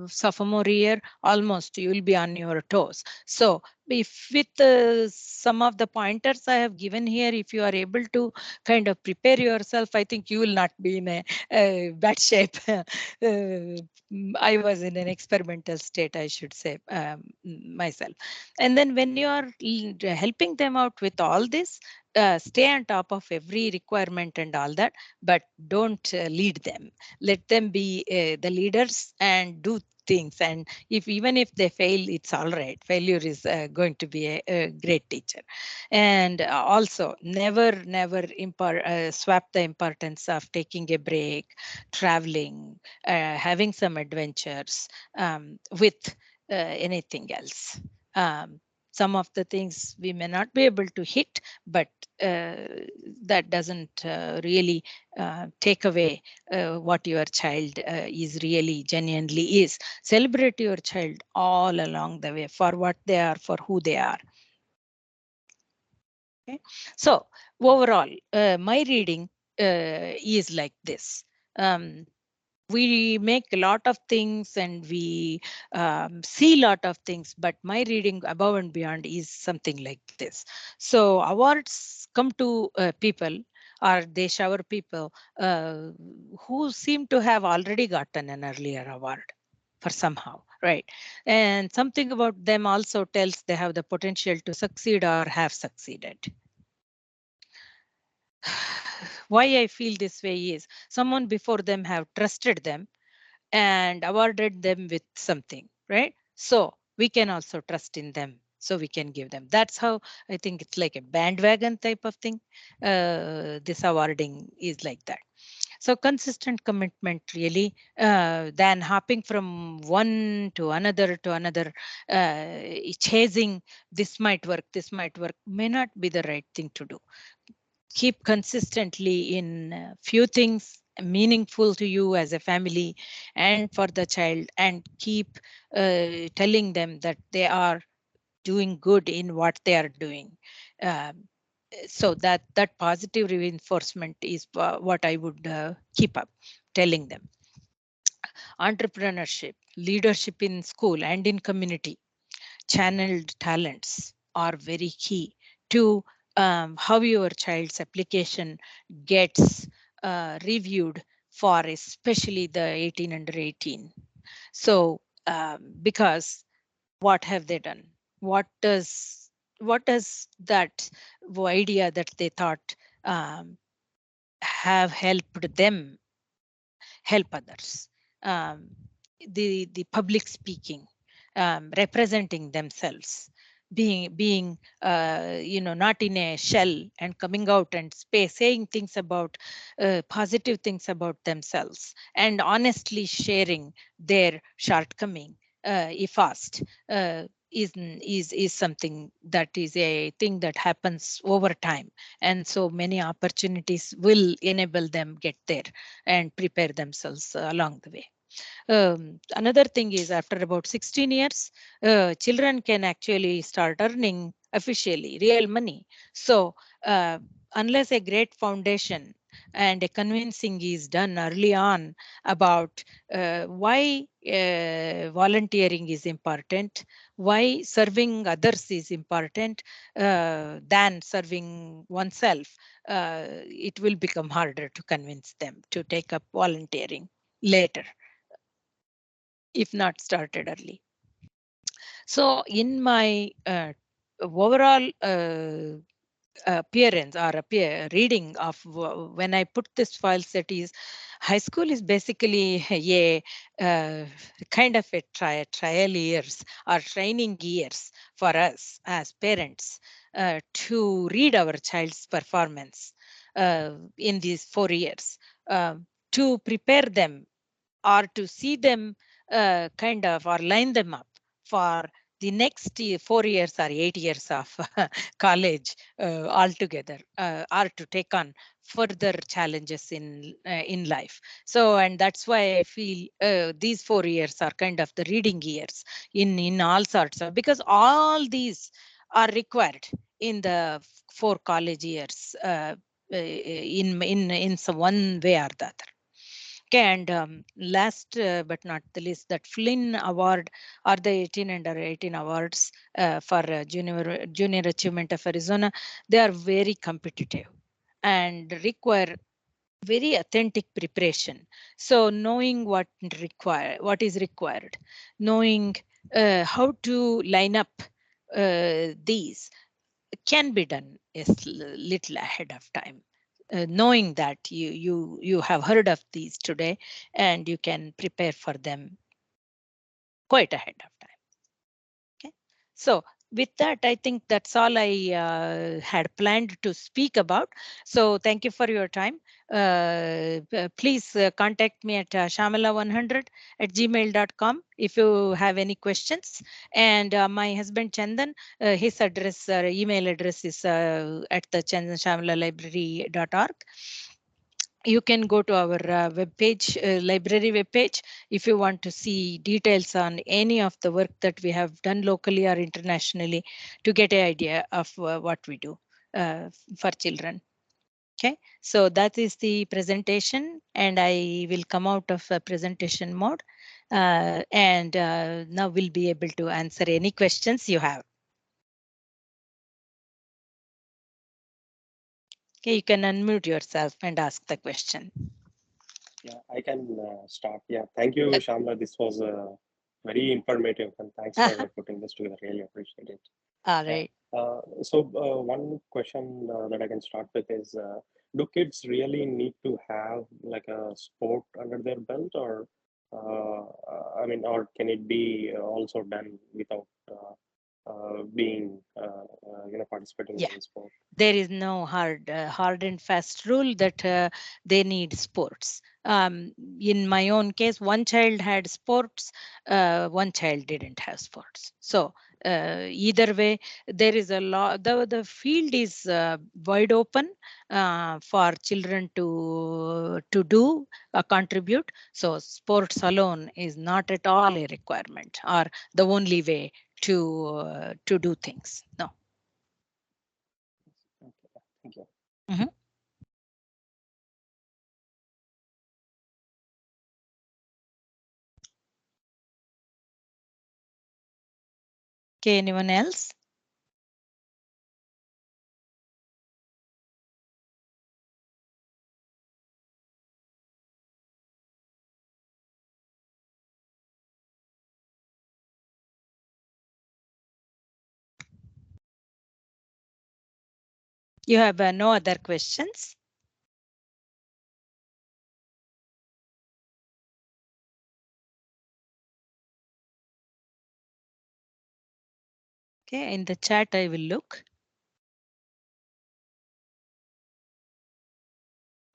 sophomore year, almost you will be on your toes. So if with some of the pointers I have given here, if you are able to kind of prepare yourself, I think you will not be in a bad shape. I was in an experimental state, I should say, myself. And then when you are helping them out with all this, stay on top of every requirement and all that, but don't lead them. Let them be the leaders and do things. And even if they fail, it's all right. Failure is going to be a great teacher. And also, never swap the importance of taking a break, traveling, having some adventures, with anything else. um, some of the things we may not be able to hit, but uh, that doesn't really take away what your child is really genuinely is. Celebrate your child all along the way for what they are, for who they are. Okay. So overall, my reading is like this. We make a lot of things and we see a lot of things, but my reading above and beyond is something like this. So awards come to people, or they shower people who seem to have already gotten an earlier award for somehow, right? And something about them also tells they have the potential to succeed or have succeeded. Why I feel this way is someone before them have trusted them and awarded them with something, right? So we can also trust in them. So we can give them. That's how I think it's like a bandwagon type of thing. This awarding is like that. So consistent commitment really, than hopping from one to another, chasing this might work, may not be the right thing to do. Keep consistently in few things meaningful to you as a family and for the child, and keep telling them that they are doing good in what they are doing. um, so that positive reinforcement is what I would keep up telling them. Entrepreneurship, leadership in school and in community, channeled talents are very key to how your child's application gets reviewed for especially the 18 under 18. So because what have they done? What does that idea that they thought um, have helped them help others? um, the public speaking, representing themselves, being not in a shell, and coming out and saying things about positive things about themselves, and honestly sharing their shortcoming, if asked, is something that is a thing that happens over time, and so many opportunities will enable them get there and prepare themselves along the way. Another thing is, after about 16 years, children can actually start earning officially real money. So uh, unless a great foundation and a convincing is done early on about why volunteering is important, why serving others is important than serving oneself, it will become harder to convince them to take up volunteering later, if not started early. So in my overall appearance or reading of when I put this file set is, High school is basically a kind of a trial years or training years for us as parents to read our child's performance in these 4 years, to prepare them or to see them kind of or line them up for the next 4 years or 8 years of college altogether, or to take on further challenges in life. So, and that's why I feel these 4 years are kind of the reading years in all sorts of, because all these are required in the 4 college years, in some one way or the other. Okay, and last but not the least, that Flynn Award or the 18 under 18 awards for Junior Achievement of Arizona, they are very competitive and require very authentic preparation. So knowing what is required, knowing how to line up these can be done is little ahead of time, knowing that you have heard of these today and you can prepare for them quite ahead of time. Okay, so with that, I think that's all I had planned to speak about. So thank you for your time. Please contact me at shamala100@gmail.com if you have any questions. And my husband Chandan, his address, email address is at the chandanshamala.library.org. You can go to our web page, library web page, if you want to see details on any of the work that we have done locally or internationally, to get an idea of what we do for children. Okay, so that is the presentation, and I will come out of a presentation mode, and now we'll be able to answer any questions you have. Okay, you can unmute yourself and ask the question. Yeah, I can start. Yeah, thank you, Shamla. This was very informative, and thanks for putting this together. Really appreciate it. All right. So one question that I can start with is, do kids really need to have like a sport under their belt, or I mean, or can it be also done without being, participating Yeah. in the sport? There is no hard and fast rule that they need sports. In my own case, one child had sports, one child didn't have sports. So either way, there is a lot. The field is wide open for children to do contribute. So sports alone is not at all a requirement or the only way to do things. No. Okay, thank you. Mhm. Okay, anyone else? You have no other questions? Okay, in the chat I will look.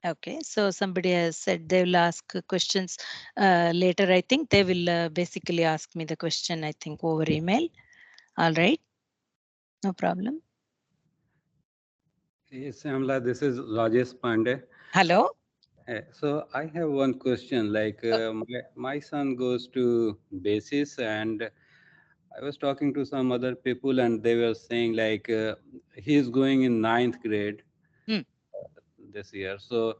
Okay, so somebody has said they will ask questions later. I think they will basically ask me the question, I think, over email. All right, no problem. Yes, Shamla, this is Rajesh Pandey. Hello. So I have one question. Like my son goes to basis, and I was talking to some other people, and they were saying like he's going in ninth grade Hmm. this year. So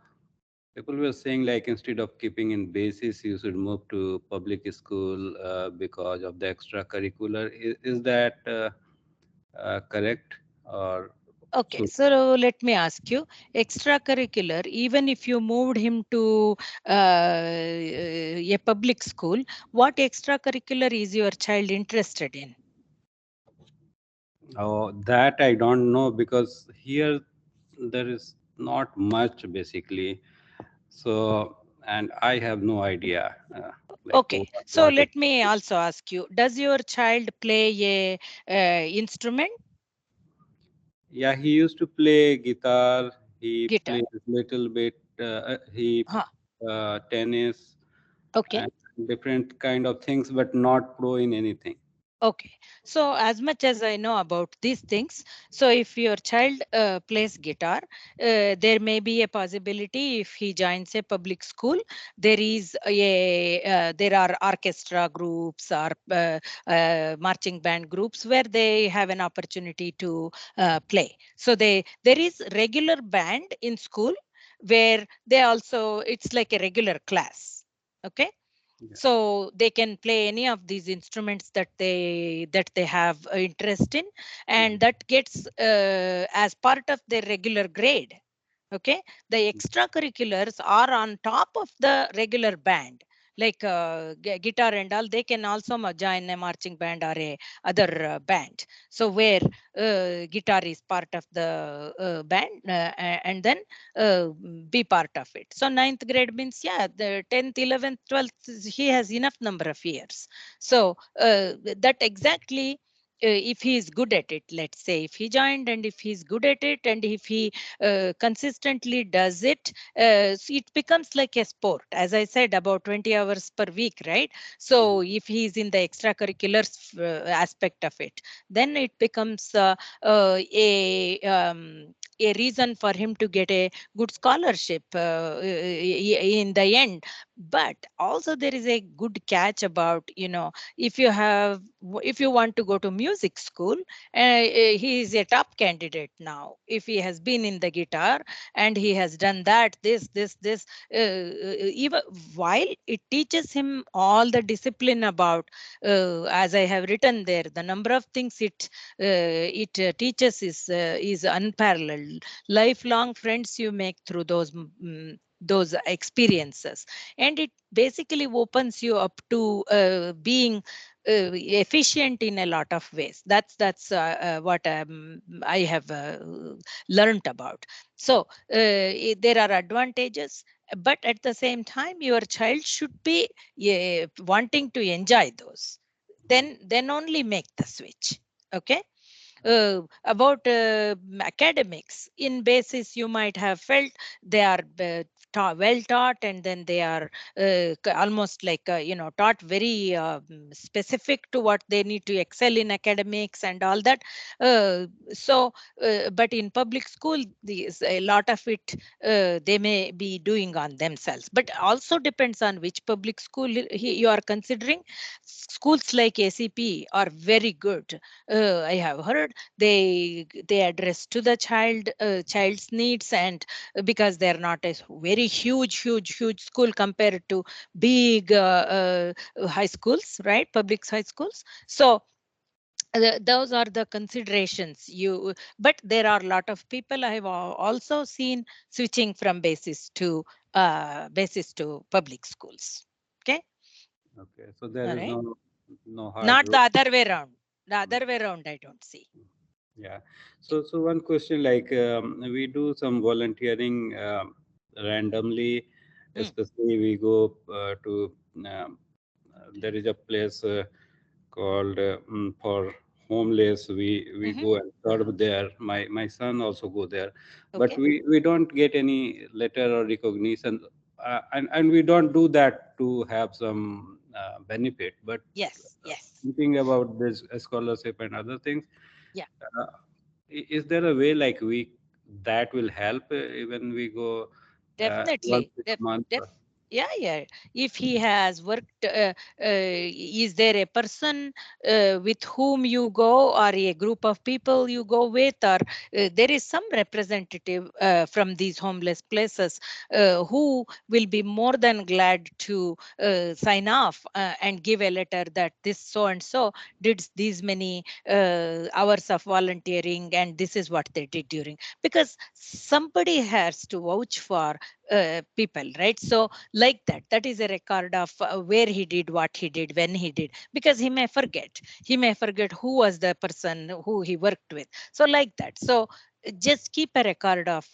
people were saying like instead of keeping in basis, you should move to public school because of the extracurricular. Is that correct or? Okay, so let me ask you, extracurricular, even if you moved him to a public school, what extracurricular is your child interested in? Oh, that I don't know, because here there is not much basically. So and I have no idea. Okay, so what let me also ask you, does your child play a instrument? Yeah, he used to play guitar. He Guitar. plays little bit. He Huh. tennis Okay. and different kind of things, but not pro in anything. Okay, so as much as I know about these things, so if your child plays guitar, there may be a possibility if he joins a public school, there are orchestra groups or marching band groups where they have an opportunity to play. So there is regular band in school where they also, it's like a regular class. Okay. Yeah. So they can play any of these instruments that they have interest in, and that gets as part of their regular grade. Okay, the extracurriculars are on top of the regular band, like guitar and all. They can also join a marching band or a other band, so where guitar is part of the band, and then be part of it. So ninth grade means, yeah, the 10th, 11th, 12th, he has enough number of years. So that exactly, if he is good at it, let's say if he joined and if he's good at it and if he consistently does it, so it becomes like a sport, as I said, about 20 hours per week, right? So if he's in the extracurriculars aspect of it, then it becomes a reason for him to get a good scholarship in the end. But also there is a good catch about, if you want to go to music school, he is a top candidate now if he has been in the guitar and he has done that, this even while it teaches him all the discipline about, as I have written there, the number of things it teaches is unparalleled. Lifelong friends you make through those experiences, and it basically opens you up to being efficient in a lot of ways. That's what I have learned about. So there are advantages, but at the same time your child should be wanting to enjoy those, then only make the switch. Okay. About academics, in basis you might have felt they are well taught, and then they are almost like taught very specific to what they need to excel in academics and all that. But in public school, a lot of it they may be doing on themselves, but also depends on which public school you are considering. Schools like ACP are very good. I have heard they address to the child's needs, and because they're not a very huge school compared to big high schools, right? Public high schools. So those are the considerations but there are a lot of people I have also seen switching from basis to public schools. Okay. Okay, so there All is right. no hard Not rule. the other way around. The other way around I don't see. Yeah. So one question, like we do some volunteering randomly, especially we go to there is a place called for homeless. We go and serve there. My son also go there, but Okay. we don't get any letter or recognition, and we don't do that to have some benefit. But Yes. thinking about this scholarship and other things, Yeah. uh, is there a way like we that will help even we go once Definitely. in a month? Yeah. If he has worked, is there a person with whom you go, or a group of people you go with, or there is some representative from these homeless places who will be more than glad to sign off and give a letter that this so and so did these many hours of volunteering, and this is what they did during, because somebody has to vouch for people, right? So like that is a record of where he did, what he did, when he did, because he may forget who was the person who he worked with. So like that. So just keep a record of,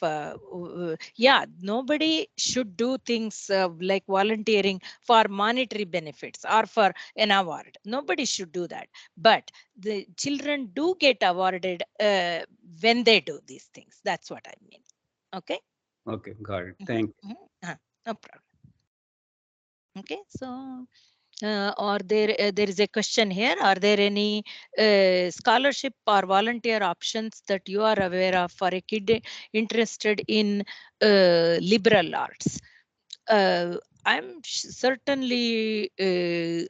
yeah, nobody should do things like volunteering for monetary benefits or for an award. Nobody should do that. But the children do get awarded when they do these things. That's what I mean. Okay. Okay, got it. Thank you. No problem. Okay, so or there is a question here. Are there any scholarship or volunteer options that you are aware of for a kid interested in liberal arts? I'm certainly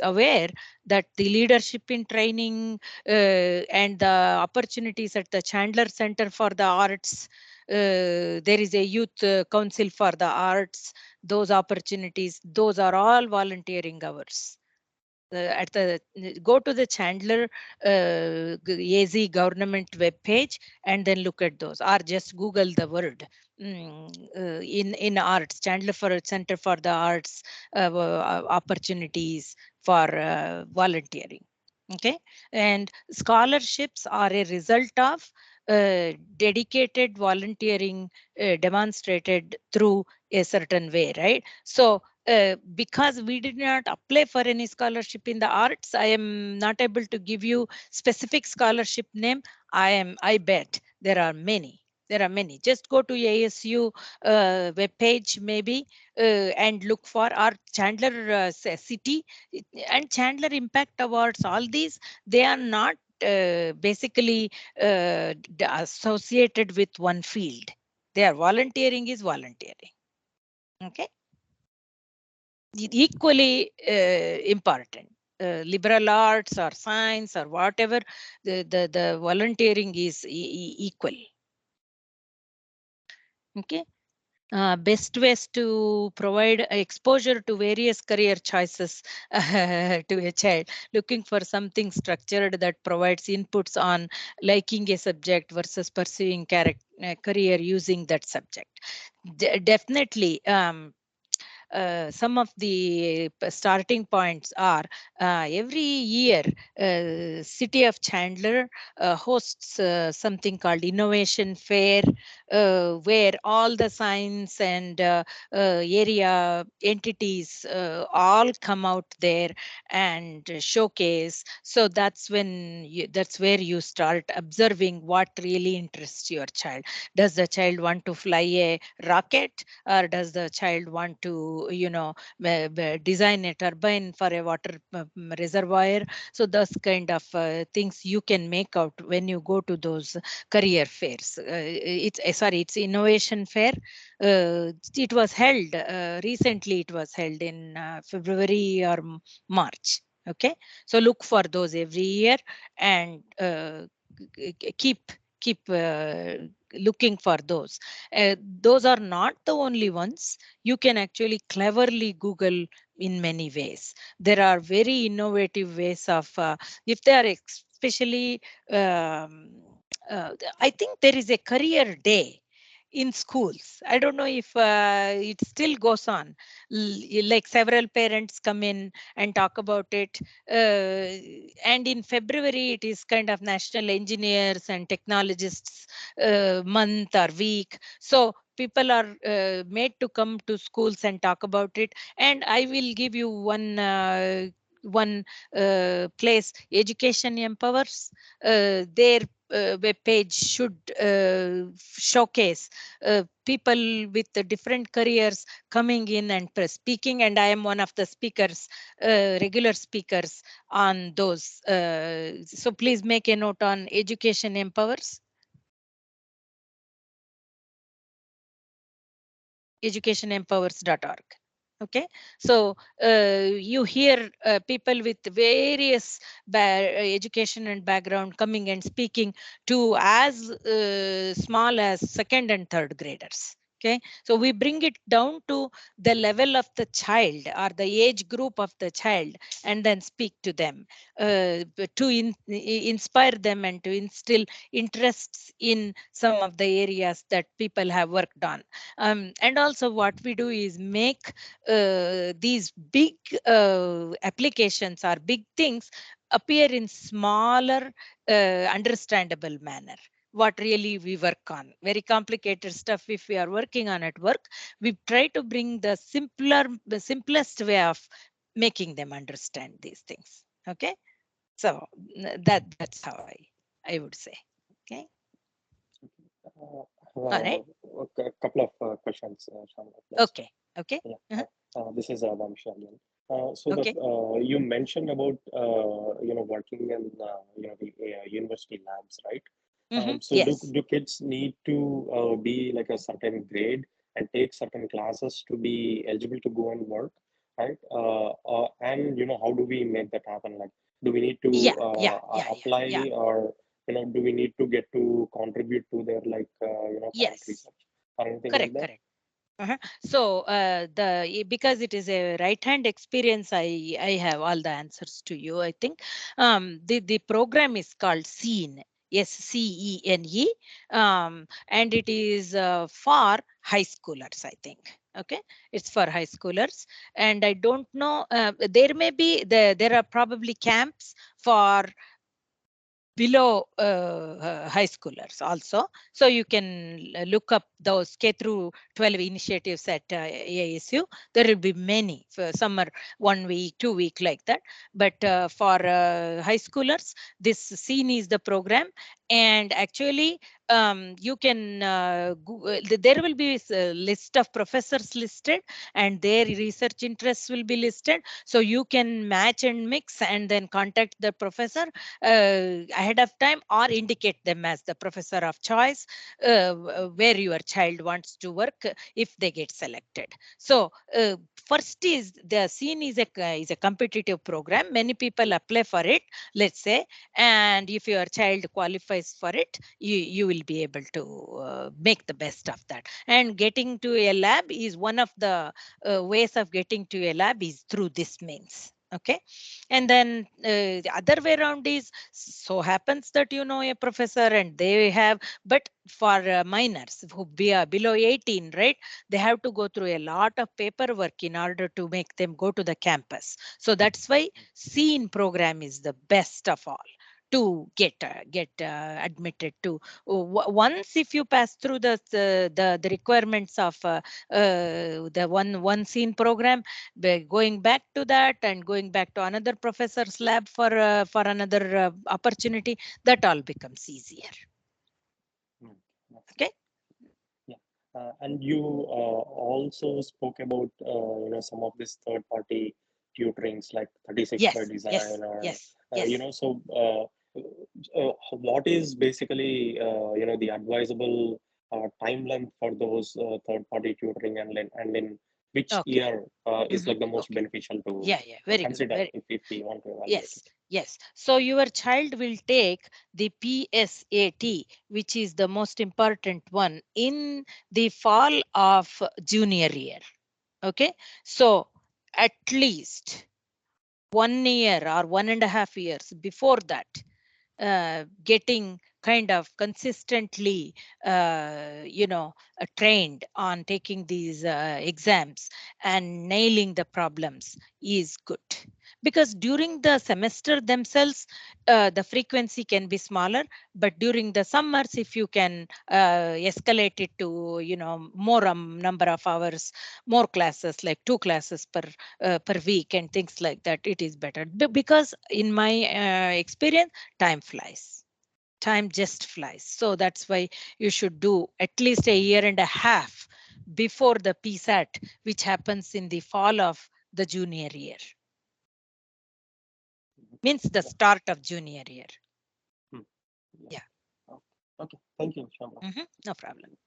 aware that the leadership in training and the opportunities at the Chandler Center for the Arts, there is a youth council for the arts. Those opportunities, those are all volunteering hours. At the go to the Chandler AZ government web page and then look at those, or just Google the word in arts, Chandler for Center for the Arts opportunities for volunteering. Okay, and scholarships are a result of dedicated volunteering demonstrated through a certain way, right? So because we did not apply for any scholarship in the arts, I am not able to give you specific scholarship name. I bet there are many. There are many. Just go to ASU web page maybe and look for our Chandler City and Chandler Impact Awards. All these, they are not basically associated with one field. They are volunteering is volunteering. Okay. Equally important. Liberal arts or science or whatever, the volunteering is equal. Okay. Best ways to provide exposure to various career choices to a child, looking for something structured that provides inputs on liking a subject versus pursuing career using that subject. Definitely. Some of the starting points are every year city of Chandler hosts something called innovation fair, where all the science and area entities all come out there and showcase. So that's when that's where you start observing what really interests your child. Does the child want to fly a rocket, or does the child want to design a turbine for a water reservoir? So those kind of things you can make out when you go to those career fairs. It's innovation fair. It was held recently. It was held in February or March. Okay, so look for those every year and keep looking for those. Those are not the only ones. You can actually cleverly Google in many ways. There are very innovative ways of, if they are especially, I think there is a career day in schools. I don't know if it still goes on. Like several parents come in and talk about it. And in February, it is kind of National Engineers and Technologists month or week. So people are made to come to schools and talk about it. And I will give you one place, Education Empowers. Their web page should showcase people with the different careers coming in and speaking, and I am one of the speakers, regular speakers on those. So please make a note on Education Empowers. educationempowers.org. Okay, so you hear people with various education and background coming and speaking to as small as second and third graders. Okay, so we bring it down to the level of the child or the age group of the child and then speak to them to inspire them and to instill interests in some of the areas that people have worked on. And also what we do is make these big applications or big things appear in smaller, understandable manner. what really we work on. Very complicated stuff if we are working on at work, we try to bring the simplest way of making them understand these things. Okay, so that's how I would say. Okay, all right. A couple of questions, Shamla, please. Okay, okay. Yeah. This is Vamshi again. So Okay. you mentioned about working in the university labs, right? So Yes. do kids need to be like a certain grade and take certain classes to be eligible to go and work, right? And how do we make that happen? Like, do we need to Yeah. apply, or do we need to get to contribute to their current Yes. research or anything like Correct. that? Correct. So because it is a right hand experience, I have all the answers to you. I think the program is called SCENE, SCENE, and it is for high schoolers. I think. Okay, it's for high schoolers, and I don't know. There may be there are probably camps for below high schoolers also, so you can look up those K through 12 initiatives at AISU. There will be many. For some are 1 week, 2 week, like that, but for high schoolers, this SCENE is the program. And actually you can there will be a list of professors listed, and their research interests will be listed, so you can match and mix and then contact the professor ahead of time, or indicate them as the professor of choice where your child wants to work if they get selected. So first is the SCENE is a competitive program. Many people apply for it, let's say, and if your child qualifies for it, you will be able to make the best of that. And getting to a lab is one of the ways of getting to a lab is through this means. Okay, and then the other way around is, so happens that a professor and they have, but for minors who be below 18, right, they have to go through a lot of paperwork in order to make them go to the campus. So that's why SCENE program is the best of all to get admitted to. Once if you pass through the requirements of the one SCENE program, going back to that and going back to another professor's lab for another opportunity, that all becomes easier. Okay. Yeah. And you also spoke about some of this third party tutorings like 36 by Yes. design, or Yes. Yes. so what is basically the advisable time length for those third party tutoring, and in which Okay. year is like the most Okay. beneficial to Yeah. Very good. consider Very. if we want to evaluate Yes, it? yes. So your child will take the PSAT, which is the most important one, in the fall of junior year. Okay, so at least 1 year or 1.5 years before that, getting kind of consistently trained on taking these exams and nailing the problems is good, because during the semester themselves the frequency can be smaller, but during the summers, if you can escalate it to more number of hours, more classes, like 2 classes per week and things like that, it is better. Because in my experience, time flies. Time just flies. So that's why you should do at least 1.5 years before the PSAT, which happens in the fall of the junior year. Means the start of junior year. Yeah. Okay. Thank you, Shamla. No problem.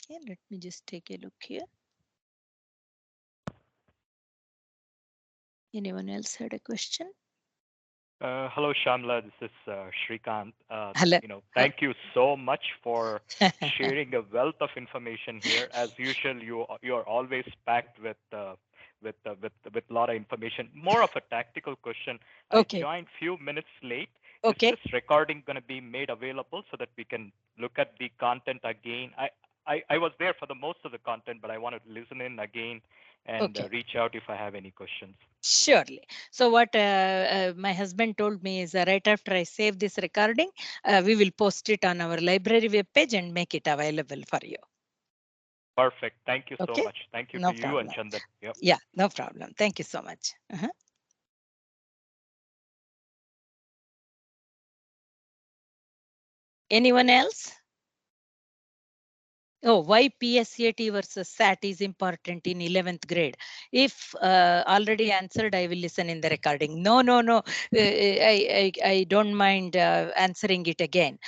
Okay, let me just take a look here. Anyone else had a question? Hello, Shamla. This is Shrikant. Hello. Thank you so much for sharing a wealth of information here. As usual, you are always packed with a lot of information. More of a tactical question. Okay. I joined few minutes late. Okay. Is this recording going to be made available so that we can look at the content again? I was there for the most of the content, but I wanted to listen in again and Okay. reach out if I have any questions. Surely. So what my husband told me is right after I save this recording, we will post it on our library webpage and make it available for you. Perfect. Thank you so Okay. much. Thank you No to you and problem. Chandan. Yep. Yeah, no problem. Thank you so much. Anyone else? Oh, why PSAT versus SAT is important in 11th grade? If already answered, I will listen in the recording. No, no, no. I don't mind answering it again.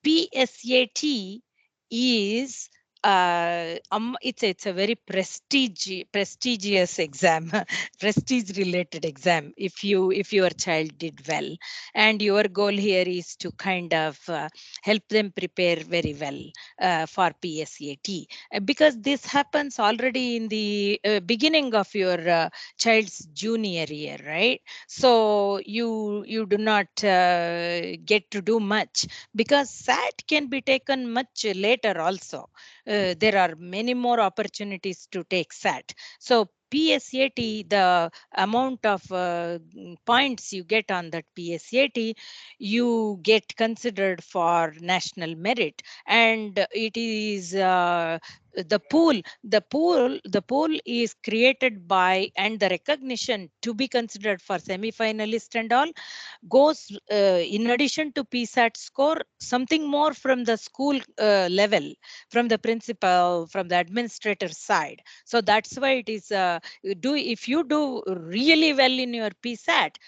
PSAT is it's a very prestigious exam, prestige related exam. If your child did well, and your goal here is to kind of help them prepare very well for PSAT, because this happens already in the beginning of your child's junior year, right? So you do not get to do much, because SAT can be taken much later also. There are many more opportunities to take SAT. So PSAT, the amount of points you get on that PSAT, you get considered for national merit, and it is the pool is created by, and the recognition to be considered for semi-finalist and all goes in addition to PSAT score, something more from the school level, from the principal, from the administrator side. So that's why it is if you do really well in your PSAT,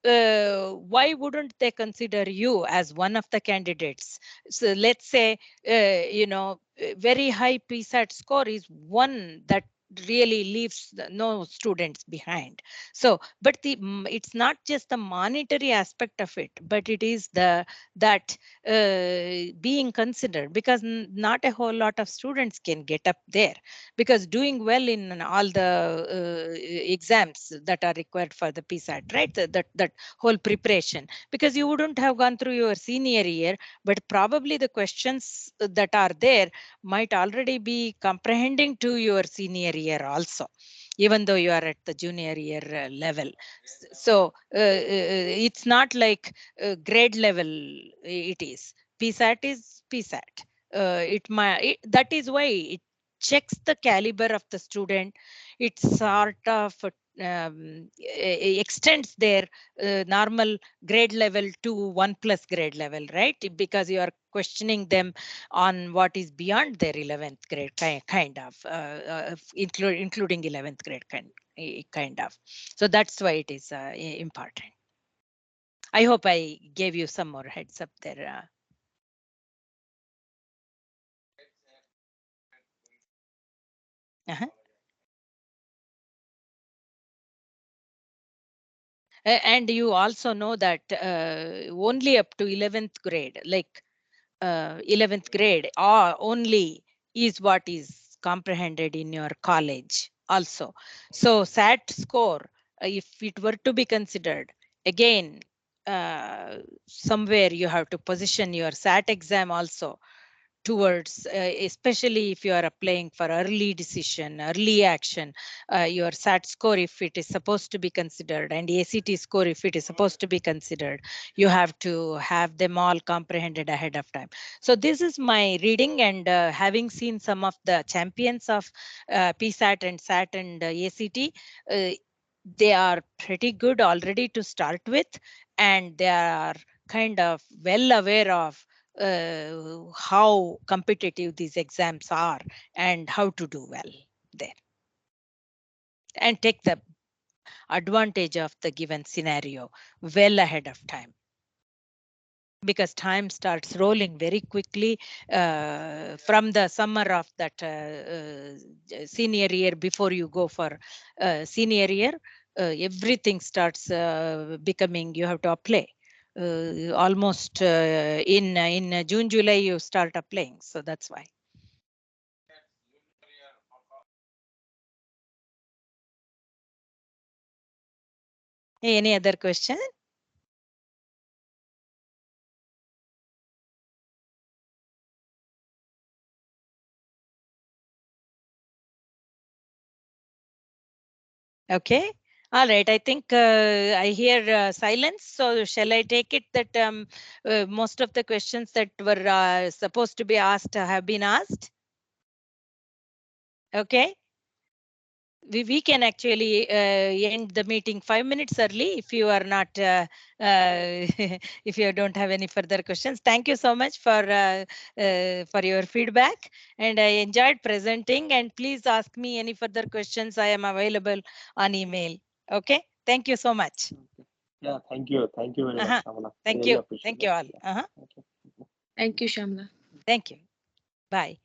why wouldn't they consider you as one of the candidates? So let's say, very high PSAT score is one that really leaves no students behind. So, but it's not just the monetary aspect of it, but it is that being considered, because not a whole lot of students can get up there, because doing well in all the exams that are required for the PSAT, right? That whole preparation, because you wouldn't have gone through your senior year, but probably the questions that are there might already be comprehending to your senior year also, even though you are at the junior year level. So it's not like grade level. It is PSAT is PSAT. That is why it checks the caliber of the student. It sort of extends their normal grade level to 1+ grade level, right? Because you are questioning them on what is beyond their 11th grade kind of, including 11th grade kind of. So that's why it is important. I hope I gave you some more heads up there. Uh-huh. And you also know that only up to 11th grade, like 11th grade, or only is what is comprehended in your college also. So SAT score, if it were to be considered, again, somewhere you have to position your SAT exam also towards, especially if you are applying for early decision, early action, your SAT score, if it is supposed to be considered, and ACT score, if it is supposed to be considered, you have to have them all comprehended ahead of time. So this is my reading, and having seen some of the champions of PSAT and SAT and ACT, they are pretty good already to start with, and they are kind of well aware of how competitive these exams are and how to do well there, and take the advantage of the given scenario well ahead of time, because time starts rolling very quickly from the summer of that senior year. Before you go for senior year, everything starts becoming, you have to apply almost in June, July, you start applying. So that's why. Any other question? Okay. All right. I think I hear silence. So shall I take it that most of the questions that were supposed to be asked have been asked? Okay. We can actually end the meeting 5 minutes early if you are not if you don't have any further questions. Thank you so much for your feedback, and I enjoyed presenting, and please ask me any further questions. I am available on email. Okay, thank you so much. Yeah, thank you very much, Shamala. Thank Really you. appreciate Thank it. you all. Yeah, thank you. Thank you, Shamla. Thank you. Bye.